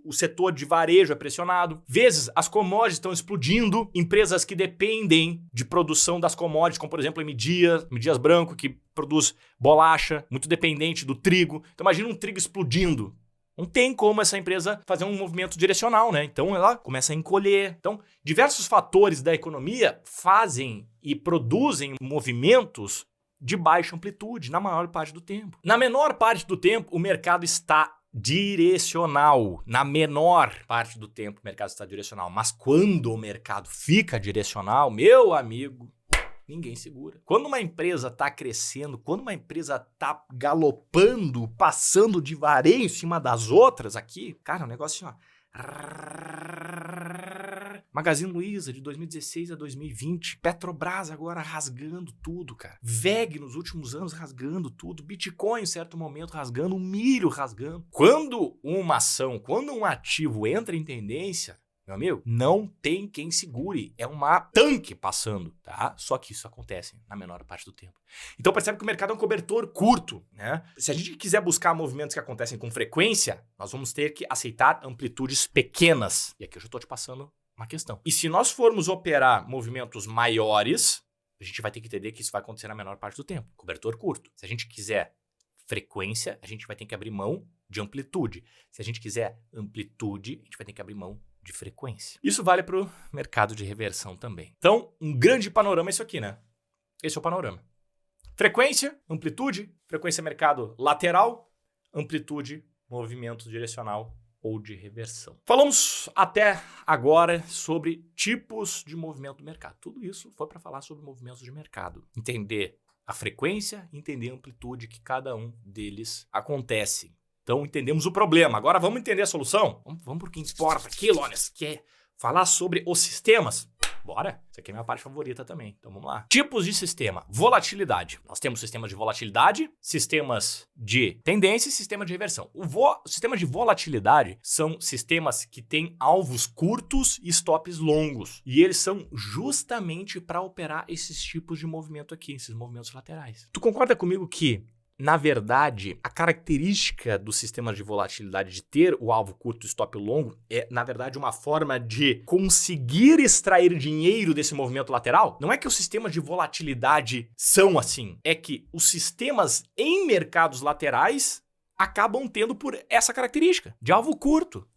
o setor de varejo é pressionado. Vezes as commodities estão explodindo, empresas que dependem de produção das commodities, como por exemplo a M. Dias Branco, que produz bolacha, muito dependente do trigo. Então imagina um trigo explodindo. Não tem como essa empresa fazer um movimento direcional, né? Então ela começa a encolher. Então, diversos fatores da economia fazem e produzem movimentos de baixa amplitude na maior parte do tempo. Na menor parte do tempo, o mercado está direcional. Na menor parte do tempo, o mercado está direcional. Mas quando o mercado fica direcional, meu amigo, ninguém segura. Quando uma empresa está crescendo, quando uma empresa está galopando, passando de vareio em cima das outras aqui, cara, o negócio assim, ó. Magazine Luiza de 2016 a 2020, Petrobras agora rasgando tudo, cara. VEG nos últimos anos rasgando tudo, Bitcoin em certo momento rasgando, o milho rasgando. Quando uma ação, quando um ativo entra em tendência, meu amigo, não tem quem segure. É uma tanque passando, tá? Só que isso acontece na menor parte do tempo. Então percebe que o mercado é um cobertor curto, né? Se a gente quiser buscar movimentos que acontecem com frequência, nós vamos ter que aceitar amplitudes pequenas. E aqui eu já estou te passando uma questão. E se nós formos operar movimentos maiores, a gente vai ter que entender que isso vai acontecer na menor parte do tempo. Cobertor curto. Se a gente quiser frequência, a gente vai ter que abrir mão de amplitude. Se a gente quiser amplitude, a gente vai ter que abrir mão de frequência. Isso vale para o mercado de reversão também. Então, um grande panorama é isso aqui, né? Esse é o panorama. Frequência, amplitude, frequência mercado lateral, amplitude, movimento direcional ou de reversão. Falamos até agora sobre tipos de movimento do mercado. Tudo isso foi para falar sobre movimentos de mercado. Entender a frequência, entender a amplitude que cada um deles acontece. Então, entendemos o problema. Agora, vamos entender a solução? Vamos para o que importa aqui, Lones, que é falar sobre os sistemas. Bora! Isso aqui é a minha parte favorita também. Então, vamos lá. Tipos de sistema. Volatilidade. Nós temos sistemas de volatilidade, sistemas de tendência e sistema de reversão. Os sistemas de volatilidade são sistemas que têm alvos curtos e stops longos. E eles são justamente para operar esses tipos de movimento aqui, esses movimentos laterais. Tu concorda comigo que na verdade, a característica do sistema de volatilidade de ter o alvo curto e stop longo é, na verdade, uma forma de conseguir extrair dinheiro desse movimento lateral? Não é que os sistemas de volatilidade são assim. É que os sistemas em mercados laterais acabam tendo por essa característica de alvo curto.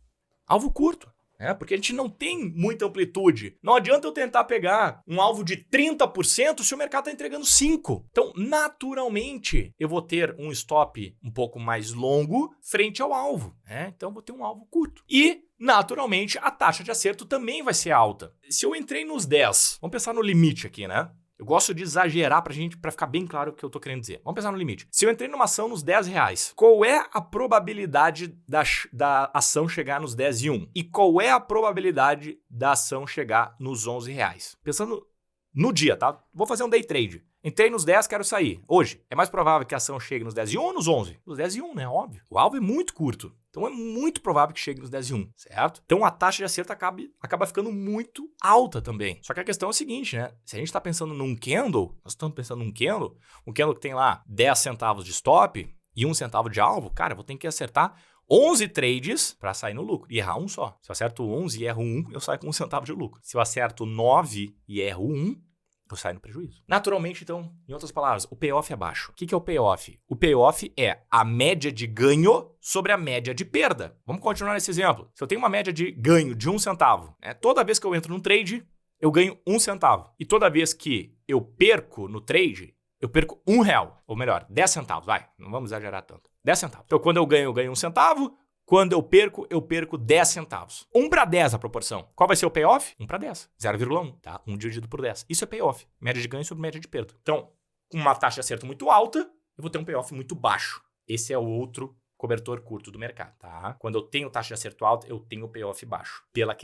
Alvo curto. Porque a gente não tem muita amplitude. Não adianta eu tentar pegar um alvo de 30% se o mercado está entregando 5%. Então, naturalmente, eu vou ter um stop um pouco mais longo frente ao alvo. Então, eu vou ter um alvo curto. E, naturalmente, a taxa de acerto também vai ser alta. Se eu entrei nos 10, vamos pensar no limite aqui, né? Eu gosto de exagerar para ficar bem claro o que eu tô querendo dizer. Vamos pensar no limite. Se eu entrei numa ação nos R$10, qual é a probabilidade da ação chegar nos 10,01? E qual é a probabilidade da ação chegar nos R$11? Pensando no dia, tá? Vou fazer um day trade. Entrei nos 10, quero sair. Hoje, é mais provável que a ação chegue nos 10,01 ou nos 11? Nos 10,01, né? Óbvio. O alvo é muito curto. Então é muito provável que chegue nos 10,01, certo? Então a taxa de acerto acaba ficando muito alta também. Só que a questão é o seguinte, né? Se a gente está pensando num candle, nós estamos pensando num candle, um candle que tem lá 10 centavos de stop e 1 centavo de alvo, cara, eu vou ter que acertar 11 trades para sair no lucro e errar um só. Se eu acerto 11 e erro 1, eu saio com 1 centavo de lucro. Se eu acerto 9 e erro 1, eu saio no prejuízo. Naturalmente, então, em outras palavras, o payoff é baixo. O que é o payoff? O payoff é a média de ganho sobre a média de perda. Vamos continuar nesse exemplo. Se eu tenho uma média de ganho de 1 centavo, toda vez que eu entro num trade, eu ganho 1 centavo. E toda vez que eu perco no trade, eu perco R$1. Ou melhor, 10 centavos. Vai, não vamos exagerar tanto. 10 centavos. Então, quando eu ganho 1 centavo. Quando eu perco 10 centavos. 1 para 10 a proporção. Qual vai ser o payoff? 1 para 10. 0,1, tá? 1 dividido por 10. Isso é payoff. Média de ganho sobre média de perda. Então, com uma taxa de acerto muito alta, eu vou ter um payoff muito baixo. Esse é o outro cobertor curto do mercado, tá? Quando eu tenho taxa de acerto alta, eu tenho payoff baixo. Pela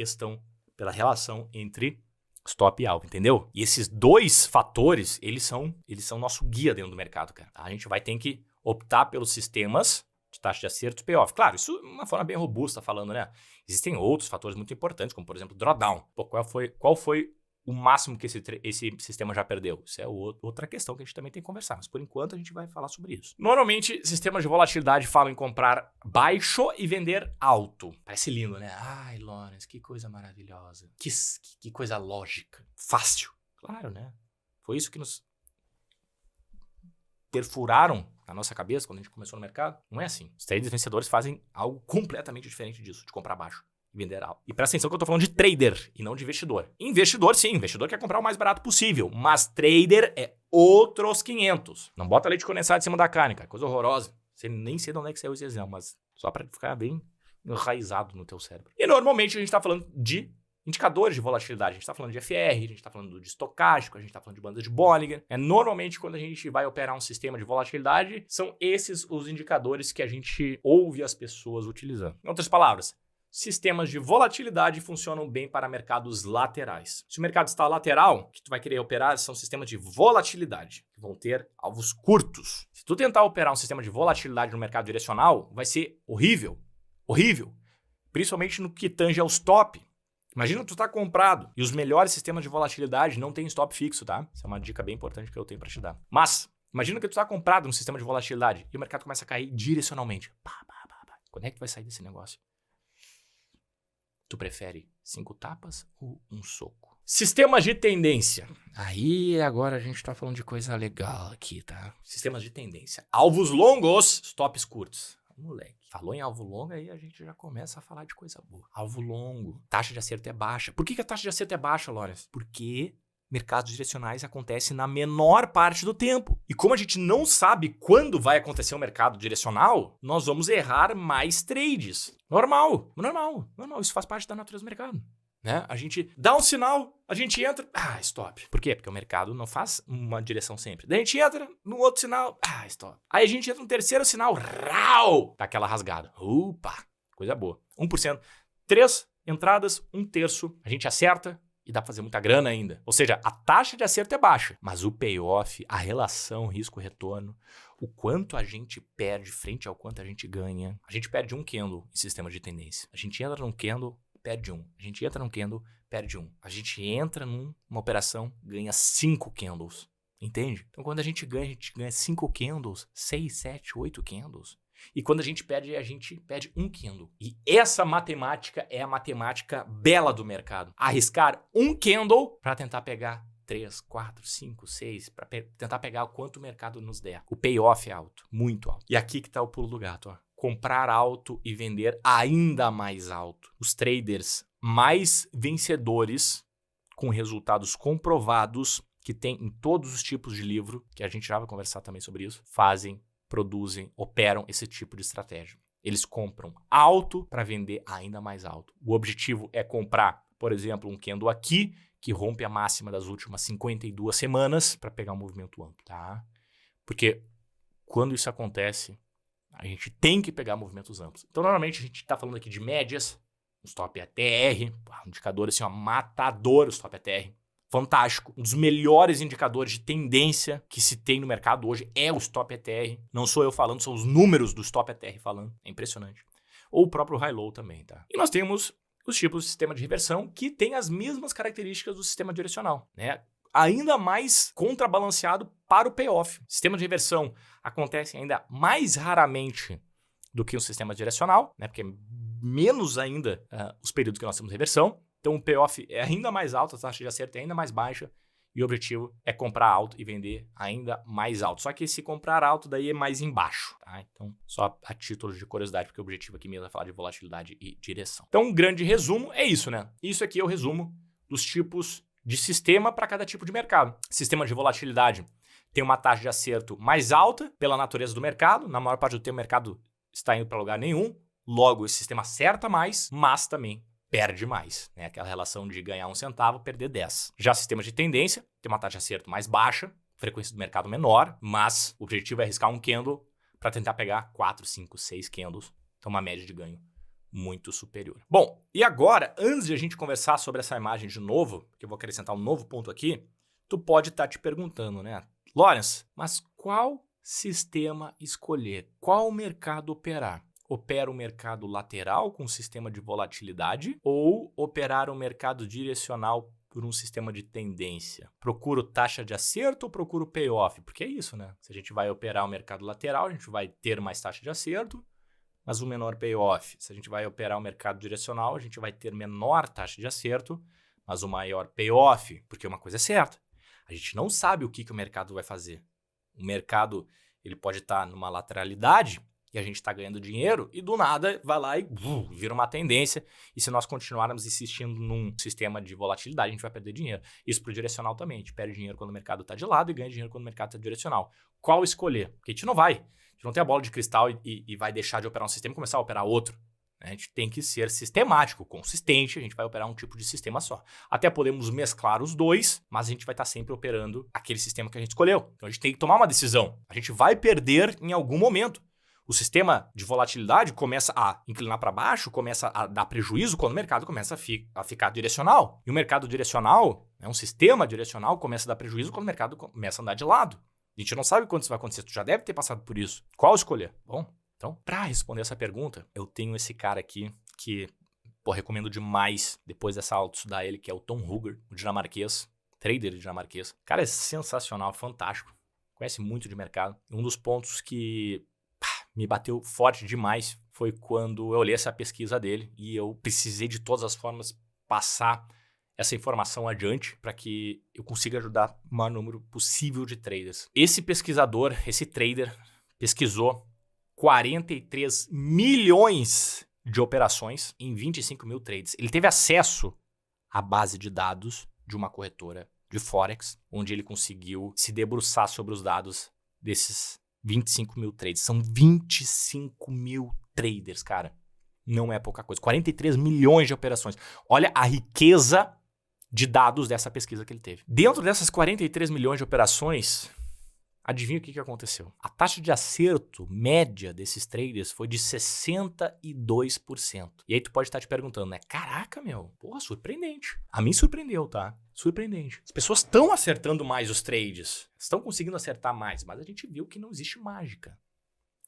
relação entre stop e alvo, entendeu? E esses dois fatores, eles são nosso guia dentro do mercado, cara. A gente vai ter que optar pelos sistemas de taxa de acerto e payoff. Claro, isso é uma forma bem robusta falando, né? Existem outros fatores muito importantes, como por exemplo, drawdown. Qual foi o máximo que esse sistema já perdeu? Isso é outra questão que a gente também tem que conversar, mas por enquanto a gente vai falar sobre isso. Normalmente, sistemas de volatilidade falam em comprar baixo e vender alto. Parece lindo, né? Ai, Lawrence, que coisa maravilhosa. Que coisa lógica. Fácil. Claro, né? Foi isso que nos perfuraram na nossa cabeça quando a gente começou no mercado. Não é assim. Os traders vencedores fazem algo completamente diferente disso, de comprar baixo e vender alto. E presta atenção que eu tô falando de trader e não de investidor. Investidor, sim, investidor quer comprar o mais barato possível, mas trader é outros 500. Não bota leite condensado em cima da carne, cara, coisa horrorosa. Você nem sei de onde é que saiu esse exemplo, mas só para ficar bem enraizado no teu cérebro. E normalmente a gente tá falando de indicadores de volatilidade. A gente está falando de FR, a gente está falando de estocástico, a gente está falando de banda de Bollinger. Normalmente, quando a gente vai operar um sistema de volatilidade, são esses os indicadores que a gente ouve as pessoas utilizando. Em outras palavras, sistemas de volatilidade funcionam bem para mercados laterais. Se o mercado está lateral, o que tu vai querer operar são sistemas de volatilidade, que vão ter alvos curtos. Se tu tentar operar um sistema de volatilidade no mercado direcional, vai ser horrível. Horrível. Principalmente no que tange ao stop. Imagina tu tá comprado e os melhores sistemas de volatilidade não têm stop fixo, tá? Essa é uma dica bem importante que eu tenho para te dar. Mas, imagina que tu tá comprado num sistema de volatilidade e o mercado começa a cair direcionalmente. Quando é que tu vai sair desse negócio? Tu prefere 5 tapas ou um soco? Sistemas de tendência. Aí agora a gente tá falando de coisa legal aqui, tá? Sistemas de tendência. Alvos longos, stops curtos. Moleque, falou em alvo longo, aí a gente já começa a falar de coisa boa. Alvo longo, taxa de acerto é baixa. Por que a taxa de acerto é baixa, Lawrence? Porque mercados direcionais acontecem na menor parte do tempo. E como a gente não sabe quando vai acontecer um mercado direcional, nós vamos errar mais trades. Normal. Isso faz parte da natureza do mercado. Né? A gente dá um sinal, a gente entra, stop. Por quê? Porque o mercado não faz uma direção sempre. Daí a gente entra no outro sinal, stop. Aí a gente entra no terceiro sinal, rau, dá aquela rasgada. Opa, coisa boa. 1%. 3 entradas, 1/3. A gente acerta e dá pra fazer muita grana ainda. Ou seja, a taxa de acerto é baixa, mas o payoff, a relação risco-retorno, o quanto a gente perde frente ao quanto a gente ganha. A gente perde um candle em sistema de tendência. A gente entra num candle, perde 1. A gente entra num candle, perde 1. A gente entra numa operação, ganha 5 candles. Entende? Então, quando a gente ganha 5 candles, 6, 7, 8 candles. E quando a gente perde 1 candle. E essa matemática é a matemática bela do mercado. Arriscar 1 candle para tentar pegar 3, 4, 5, 6, para tentar pegar o quanto o mercado nos der. O payoff é alto, muito alto. E aqui que tá o pulo do gato, ó. Comprar alto e vender ainda mais alto. Os traders mais vencedores, com resultados comprovados, que tem em todos os tipos de livro, que a gente já vai conversar também sobre isso, fazem, produzem, operam esse tipo de estratégia. Eles compram alto para vender ainda mais alto. O objetivo é comprar, por exemplo, um candle aqui, que rompe a máxima das últimas 52 semanas, para pegar um movimento amplo, tá? Porque quando isso acontece, a gente tem que pegar movimentos amplos. Então, normalmente, a gente está falando aqui de médias, um stop ATR, um indicador assim, ó, matador, o stop ATR. Fantástico. Um dos melhores indicadores de tendência que se tem no mercado hoje é o stop ATR. Não sou eu falando, são os números do stop ATR falando. É impressionante. Ou o próprio high-low também, tá? E nós temos os tipos de sistema de reversão que têm as mesmas características do sistema direcional, né? Ainda mais contrabalanceado para o payoff. Sistema de reversão acontece ainda mais raramente do que um sistema direcional, né? Porque menos ainda os períodos que nós temos reversão. Então o payoff é ainda mais alto, a taxa de acerto é ainda mais baixa e o objetivo é comprar alto e vender ainda mais alto. Só que esse comprar alto daí é mais embaixo, tá? Então só a título de curiosidade, porque o objetivo aqui mesmo é falar de volatilidade e direção. Então um grande resumo é isso, né? Isso aqui é o resumo dos tipos de sistema para cada tipo de mercado. Sistema de volatilidade tem uma taxa de acerto mais alta pela natureza do mercado. Na maior parte do tempo o mercado está indo para lugar nenhum. Logo, esse sistema acerta mais, mas também perde mais, né? Aquela relação de ganhar 1 centavo, perder 10. Já sistemas de tendência tem uma taxa de acerto mais baixa, frequência do mercado menor, mas o objetivo é arriscar um candle para tentar pegar 4, 5, 6 candles. Então uma média de ganho muito superior. Bom, e agora, antes de a gente conversar sobre essa imagem de novo, que eu vou acrescentar um novo ponto aqui, tu pode estar te perguntando, né? Lawrence, mas qual sistema escolher? Qual mercado operar? Opera o mercado lateral com sistema de volatilidade ou operar o mercado direcional por um sistema de tendência? Procuro taxa de acerto ou procuro payoff? Porque é isso, né? Se a gente vai operar o mercado lateral, a gente vai ter mais taxa de acerto, mas um menor payoff. Se a gente vai operar o mercado direcional, a gente vai ter menor taxa de acerto, mas um maior payoff, porque uma coisa é certa. A gente não sabe o que o mercado vai fazer. O mercado ele pode estar numa lateralidade e a gente está ganhando dinheiro e do nada vai lá e vira uma tendência. E se nós continuarmos insistindo num sistema de volatilidade, a gente vai perder dinheiro. Isso para o direcional também. A gente perde dinheiro quando o mercado está de lado e ganha dinheiro quando o mercado está direcional. Qual escolher? Porque a gente não vai. A gente não tem a bola de cristal e vai deixar de operar um sistema e começar a operar outro. A gente tem que ser sistemático, consistente, a gente vai operar um tipo de sistema só. Até podemos mesclar os dois, mas a gente vai estar sempre operando aquele sistema que a gente escolheu. Então a gente tem que tomar uma decisão. A gente vai perder em algum momento. O sistema de volatilidade começa a inclinar para baixo, começa a dar prejuízo quando o mercado começa a ficar direcional. E o mercado direcional, um sistema direcional, começa a dar prejuízo quando o mercado começa a andar de lado. A gente não sabe quando isso vai acontecer, tu já deve ter passado por isso. Qual escolher? Bom, então, para responder essa pergunta, eu tenho esse cara aqui que, recomendo demais, depois dessa aula, estudar ele, que é o Tom Hooger, o dinamarquês, trader dinamarquês. O cara é sensacional, fantástico, conhece muito de mercado. Um dos pontos que me bateu forte demais foi quando eu olhei essa pesquisa dele e eu precisei de todas as formas passar essa informação adiante para que eu consiga ajudar o maior número possível de traders. Esse pesquisador, esse trader, pesquisou 43 milhões de operações em 25 mil trades. Ele teve acesso à base de dados de uma corretora de Forex, onde ele conseguiu se debruçar sobre os dados desses 25 mil trades. São 25 mil traders, cara. Não é pouca coisa. 43 milhões de operações. Olha a riqueza de dados dessa pesquisa que ele teve. Dentro dessas 43 milhões de operações, adivinha o que aconteceu? A taxa de acerto média desses traders foi de 62%. E aí tu pode estar te perguntando, né? Caraca, meu, porra, surpreendente. A mim surpreendeu, tá? Surpreendente. As pessoas estão acertando mais os trades, estão conseguindo acertar mais, mas a gente viu que não existe mágica.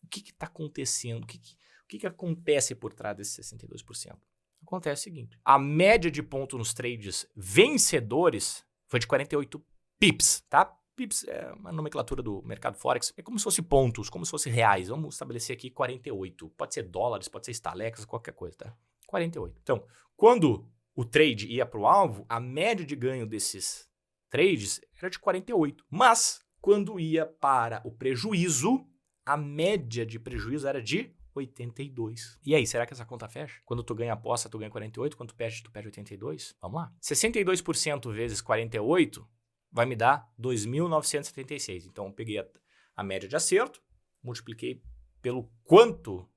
O que está acontecendo? O que acontece por trás desses 62%? Acontece o seguinte, a média de ponto nos trades vencedores foi de 48 pips, tá? Pips é uma nomenclatura do mercado Forex, é como se fosse pontos, como se fosse reais. Vamos estabelecer aqui 48. Pode ser dólares, pode ser estalecas, qualquer coisa, tá? 48. Então, quando o trade ia para o alvo, a média de ganho desses trades era de 48. Mas, quando ia para o prejuízo, a média de prejuízo era de 82. E aí, será que essa conta fecha? Quando tu ganha aposta, tu ganha 48. Quando tu perde 82? Vamos lá. 62% vezes 48 vai me dar 2.976. Então, eu peguei a média de acerto, multipliquei pelo quanto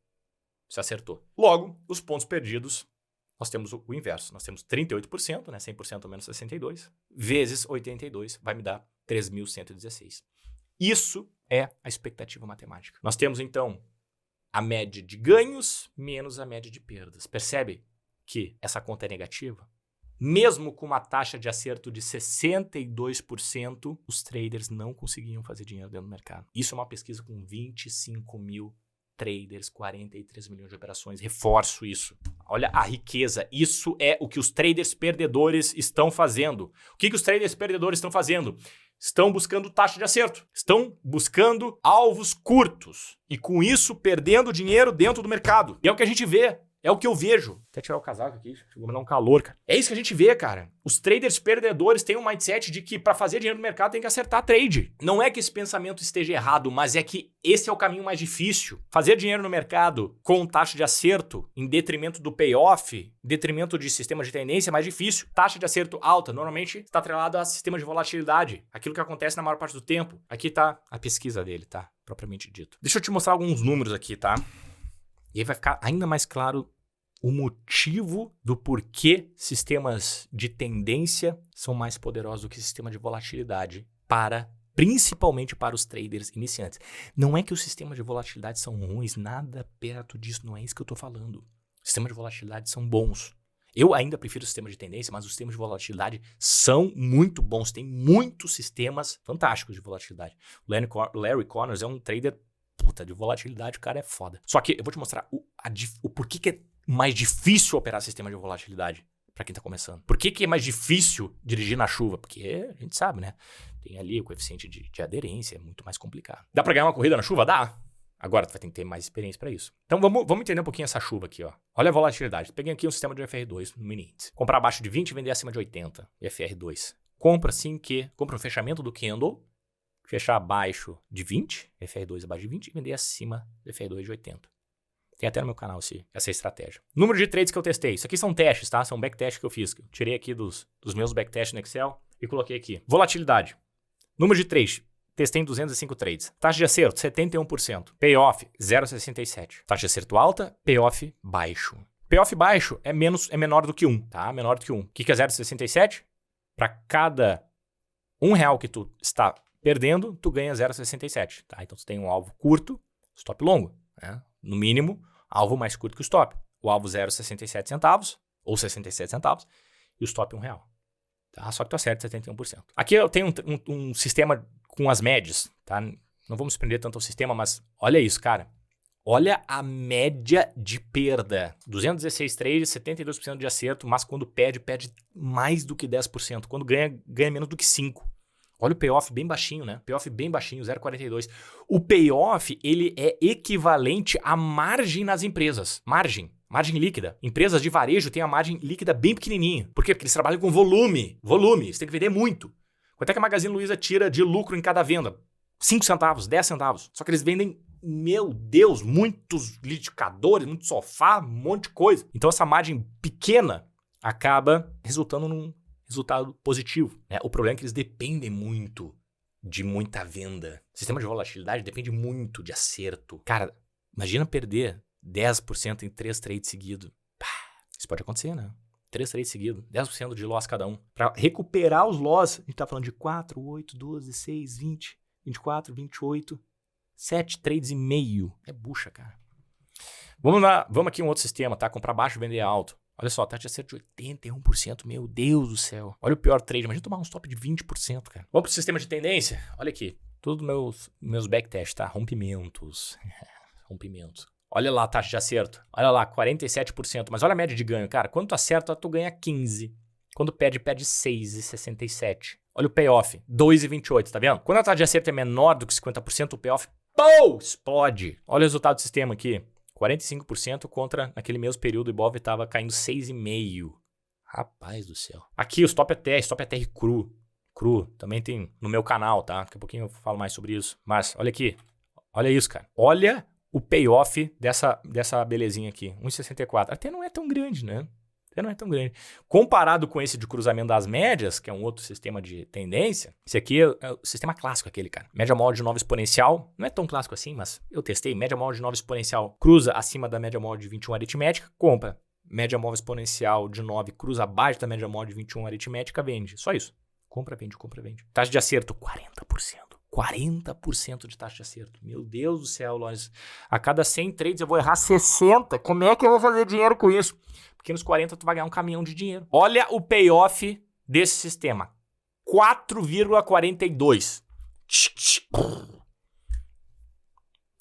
se acertou. Logo, os pontos perdidos, nós temos o inverso. Nós temos 38%, né? 100% menos 62, vezes 82, vai me dar 3.116. Isso é a expectativa matemática. Nós temos, então, a média de ganhos menos a média de perdas. Percebe que essa conta é negativa? Mesmo com uma taxa de acerto de 62%, os traders não conseguiam fazer dinheiro dentro do mercado. Isso é uma pesquisa com 25 mil traders, 43 milhões de operações. Reforço isso. Olha a riqueza. Isso é o que os traders perdedores estão fazendo. O que os traders perdedores estão fazendo? Estão buscando taxa de acerto. Estão buscando alvos curtos. E com isso, perdendo dinheiro dentro do mercado. E é o que a gente vê. É o que eu vejo. Até tirar o casaco aqui, chegou a me dar um calor, cara. É isso que a gente vê, cara. Os traders perdedores têm um mindset de que para fazer dinheiro no mercado tem que acertar trade. Não é que esse pensamento esteja errado, mas é que esse é o caminho mais difícil. Fazer dinheiro no mercado com taxa de acerto em detrimento do payoff, em detrimento de sistema de tendência é mais difícil. Taxa de acerto alta, normalmente está atrelado a sistema de volatilidade. Aquilo que acontece na maior parte do tempo. Aqui tá a pesquisa dele, tá? Propriamente dito. Deixa eu te mostrar alguns números aqui, tá? E aí vai ficar ainda mais claro o motivo do porquê sistemas de tendência são mais poderosos do que sistema de volatilidade principalmente para os traders iniciantes. Não é que os sistemas de volatilidade são ruins, nada perto disso, não é isso que eu estou falando. Os sistemas de volatilidade são bons. Eu ainda prefiro o sistema de tendência, mas os sistemas de volatilidade são muito bons. Tem muitos sistemas fantásticos de volatilidade. O Larry Connors é um trader de volatilidade, o cara é foda. Só que eu vou te mostrar o porquê que é mais difícil operar sistema de volatilidade. pra quem tá começando. Por que é mais difícil dirigir na chuva? Porque a gente sabe, né? Tem ali o coeficiente de aderência, é muito mais complicado. Dá pra ganhar uma corrida na chuva? Dá. Agora tu vai ter que ter mais experiência pra isso. Então vamos entender um pouquinho essa chuva aqui, ó. Olha a volatilidade. Peguei aqui um sistema de FR2 no mini índice. Comprar abaixo de 20 e vender acima de 80. FR2. Compra assim que... Compra um fechamento do candle, fechar abaixo de 20, FR2 abaixo de 20 e vender acima do FR2 de 80. Tem até no meu canal essa estratégia. Número de trades que eu testei. Isso aqui são testes, tá? São backtests que eu fiz. Eu tirei aqui dos meus backtests no Excel e coloquei aqui. Volatilidade. Número de trades. Testei em 205 trades. Taxa de acerto, 71%. Payoff, 0,67. Taxa de acerto alta, payoff baixo. Payoff baixo é menor do que 1, tá? Menor do que 1. O que é 0,67? Para cada R$1 que tu está perdendo, tu ganha 0,67, tá? Então tu tem um alvo curto, stop longo, né? No mínimo, alvo mais curto que o stop. O alvo 0,67 centavos, ou 67 centavos, e o stop R$1. Tá? Só que tu acerta 71%. Aqui eu tenho um sistema com as médias, tá? Não vamos prender tanto ao sistema, mas olha isso, cara. Olha a média de perda. 216 trades, 72% de acerto, mas quando perde mais do que 10%. Quando ganha menos do que 5%. Olha o payoff bem baixinho, né? Payoff bem baixinho, 0,42. O payoff, ele é equivalente à margem nas empresas. Margem líquida. Empresas de varejo têm a margem líquida bem pequenininha. Por quê? Porque eles trabalham com volume. Você tem que vender muito. Quanto é que a Magazine Luiza tira de lucro em cada venda? 5 centavos, 10 centavos. Só que eles vendem, meu Deus, muitos liquidificadores, muito sofá, um monte de coisa. Então essa margem pequena acaba resultando num resultado positivo, né? O problema é que eles dependem muito de muita venda. O sistema de volatilidade depende muito de acerto. Cara, imagina perder 10% em 3 trades seguidos. Isso pode acontecer, né? 3 trades seguidos, 10% de loss cada um. Para recuperar os loss, a gente tá falando de 4, 8, 12, 6, 20, 24, 28, 7 trades e meio. É bucha, cara. Vamos lá, vamos aqui um outro sistema, tá? Comprar baixo, vender alto. Olha só, taxa de acerto de 81%, meu Deus do céu. Olha o pior trade, imagina tomar um stop de 20%, cara. Vamos pro sistema de tendência? Olha aqui, tudo meus backtests, tá? Rompimentos. Rompimentos. Olha lá a taxa de acerto. Olha lá, 47%. Mas olha a média de ganho, cara. Quando tu acerta, tu ganha 15. Quando perde 6,67. Olha o payoff, 2,28, tá vendo? Quando a taxa de acerto é menor do que 50%, o payoff, explode. Olha o resultado do sistema aqui. 45% contra, naquele mesmo período, o Ibov estava caindo 6,5%. Rapaz do céu. Aqui o stop é TR cru. Cru, também tem no meu canal, tá? Daqui a pouquinho eu falo mais sobre isso. Mas olha aqui, olha isso, cara. Olha o payoff dessa belezinha aqui, 1,64. Até não é tão grande, né? Até não é tão grande. Comparado com esse de cruzamento das médias, que é um outro sistema de tendência, esse aqui é o sistema clássico aquele, cara. Média móvel de nova exponencial, não é tão clássico assim, mas eu testei. Média móvel de nova exponencial cruza acima da média móvel de 21 aritmética, compra. Média móvel exponencial de 9 cruza abaixo da média móvel de 21 aritmética, vende. Só isso. Compra, vende, compra, vende. Taxa de acerto, 40%. 40% de taxa de acerto. Meu Deus do céu, Lois. A cada 100 trades eu vou errar 60. Como é que eu vou fazer dinheiro com isso? Porque nos 40 tu vai ganhar um caminhão de dinheiro. Olha o payoff desse sistema. 4,42.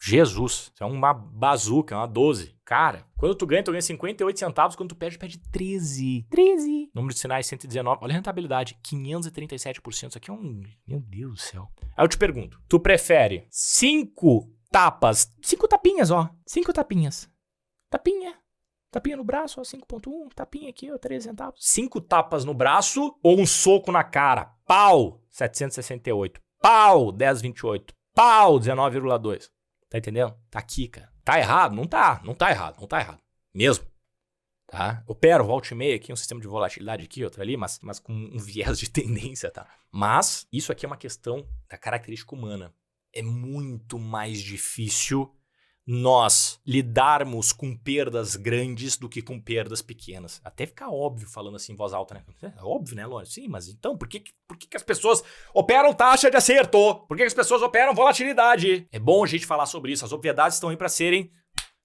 Jesus. Isso é uma bazuca, é uma 12. Cara, quando tu ganha 58 centavos. Quando tu perde 13. Número de sinais, 119. Olha a rentabilidade, 537%. Isso aqui é um... Meu Deus do céu. Aí eu te pergunto, tu prefere 5 tapas? 5 tapinhas, ó. 5 tapinhas. Tapinha no braço, ó, 5,1. Tapinha aqui, ó, 13 centavos. 5 tapas no braço ou um soco na cara? Pau, 768. Pau, 10,28. Pau, 19,2. Tá entendendo? Tá aqui, cara. Tá errado? Não tá errado. Mesmo. Tá? Opero, volta e meia aqui, um sistema de volatilidade aqui, outro ali, mas com um viés de tendência, tá? Mas isso aqui é uma questão da característica humana. É muito mais difícil nós lidarmos com perdas grandes do que com perdas pequenas. Até fica óbvio falando assim em voz alta, né? É óbvio, né, Lore? Sim, mas então, por que as pessoas operam taxa de acerto? Por que as pessoas operam volatilidade? É bom a gente falar sobre isso. As obviedades estão aí para serem...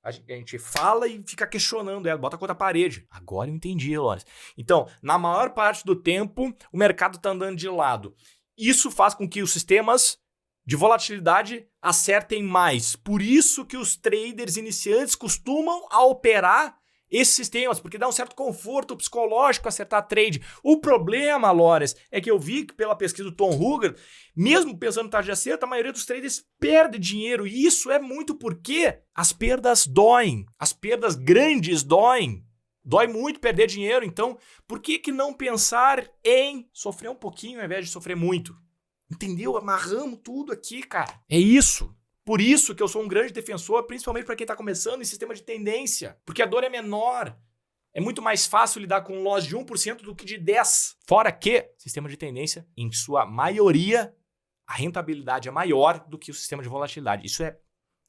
A gente fala e fica questionando ela, bota contra a parede. Agora eu entendi, Lore. Então, na maior parte do tempo, o mercado está andando de lado. Isso faz com que os sistemas de volatilidade acertem mais. Por isso que os traders iniciantes costumam a operar esses sistemas, porque dá um certo conforto psicológico acertar trade. O problema, Lores, é que eu vi que pela pesquisa do Tom Huger, mesmo pensando em taxa de acerto, a maioria dos traders perde dinheiro. E isso é muito porque as perdas doem. As perdas grandes doem. Dói muito perder dinheiro. Então, por que não pensar em sofrer um pouquinho ao invés de sofrer muito? Entendeu? Amarramos tudo aqui, cara. É isso. Por isso que eu sou um grande defensor, principalmente para quem está começando em sistema de tendência. Porque a dor é menor. É muito mais fácil lidar com um loss de 1% do que de 10%. Fora que, sistema de tendência, em sua maioria, a rentabilidade é maior do que o sistema de volatilidade. Isso é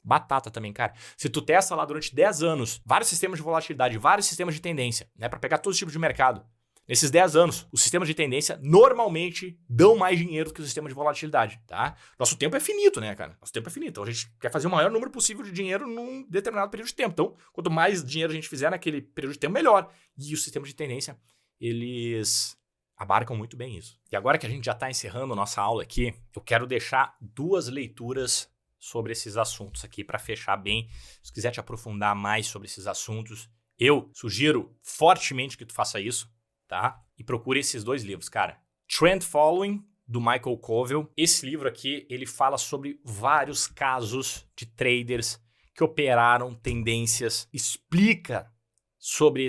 batata também, cara. Se tu testa lá durante 10 anos, vários sistemas de volatilidade, vários sistemas de tendência, né, para pegar todos os tipos de mercado. Nesses 10 anos, os sistemas de tendência normalmente dão mais dinheiro do que os sistemas de volatilidade, tá? Nosso tempo é finito, né, cara? Nosso tempo é finito. Então a gente quer fazer o maior número possível de dinheiro num determinado período de tempo. Então, quanto mais dinheiro a gente fizer naquele período de tempo, melhor. E os sistemas de tendência, eles abarcam muito bem isso. E agora que a gente já está encerrando a nossa aula aqui, eu quero deixar 2 leituras sobre esses assuntos aqui para fechar bem. Se quiser te aprofundar mais sobre esses assuntos, eu sugiro fortemente que tu faça isso. Tá? E procure esses 2 livros, cara. Trend Following, do Michael Covel. Esse livro aqui, ele fala sobre vários casos de traders que operaram tendências, explica sobre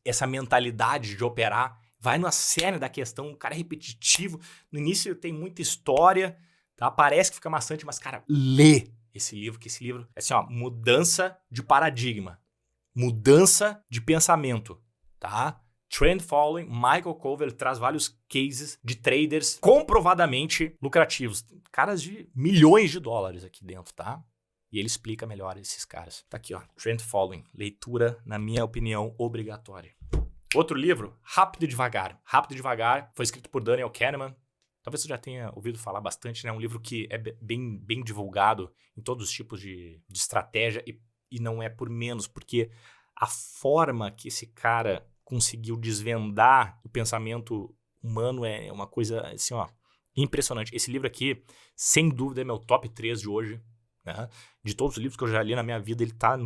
essa mentalidade de operar, vai na cerne da questão, o cara é repetitivo, no início tem muita história, tá? Parece que fica maçante, mas, cara, lê esse livro, que esse livro é assim, ó, mudança de paradigma, mudança de pensamento, tá? Trend Following, Michael Covel traz vários cases de traders comprovadamente lucrativos. Caras de milhões de dólares aqui dentro, tá? E ele explica melhor esses caras. Tá aqui, ó. Trend Following. Leitura, na minha opinião, obrigatória. Outro livro, Rápido e Devagar. Rápido e Devagar foi escrito por Daniel Kahneman. Talvez você já tenha ouvido falar bastante, né? Um livro que é bem divulgado em todos os tipos de estratégia e não é por menos, porque a forma que esse cara conseguiu desvendar o pensamento humano é uma coisa assim, ó, impressionante. Esse livro aqui, sem dúvida, é meu top 3 de hoje, né? De todos os livros que eu já li na minha vida, ele tá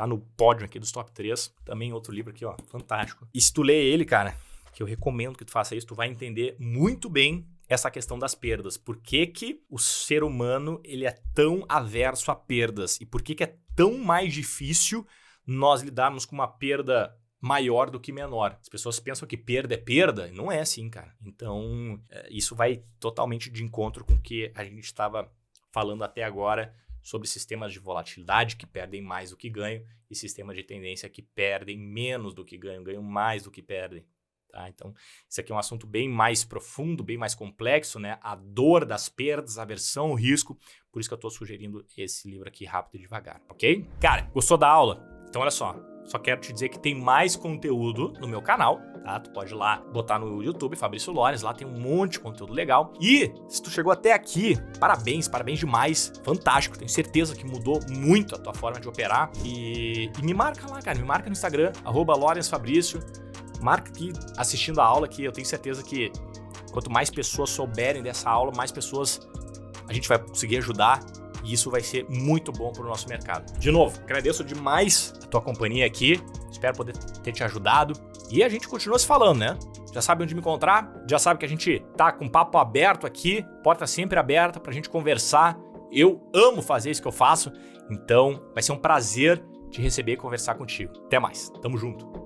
no pódio aqui dos top 3. Também outro livro aqui, ó, fantástico. E se tu lê ele, cara, que eu recomendo que tu faça isso, tu vai entender muito bem essa questão das perdas. Por que que o ser humano ele é tão averso a perdas? E por que que é tão mais difícil nós lidarmos com uma perda maior do que menor? As pessoas pensam que perda é perda, não é assim, cara. Então, isso vai totalmente de encontro com o que a gente estava falando até agora sobre sistemas de volatilidade que perdem mais do que ganham e sistemas de tendência que perdem menos do que ganham, ganham mais do que perdem. Tá? Então, isso aqui é um assunto bem mais profundo, bem mais complexo, né? A dor das perdas, a aversão, o risco. Por isso que eu estou sugerindo esse livro aqui, Rápido e Devagar, ok? Cara, gostou da aula? Então, olha só. Só quero te dizer que tem mais conteúdo no meu canal, tá? Tu pode ir lá botar no YouTube, Fabrício Lores, lá tem um monte de conteúdo legal. E se tu chegou até aqui, parabéns demais, fantástico. Tenho certeza que mudou muito a tua forma de operar. E me marca lá, cara, me marca no Instagram, @LorensFabrício. Marca aqui, assistindo a aula, que eu tenho certeza que quanto mais pessoas souberem dessa aula, mais pessoas a gente vai conseguir ajudar. E isso vai ser muito bom para o nosso mercado. De novo, agradeço demais a tua companhia aqui. Espero poder ter te ajudado. E a gente continua se falando, né? Já sabe onde me encontrar. Já sabe que a gente tá com papo aberto aqui. Porta sempre aberta para a gente conversar. Eu amo fazer isso que eu faço. Então, vai ser um prazer te receber e conversar contigo. Até mais. Tamo junto.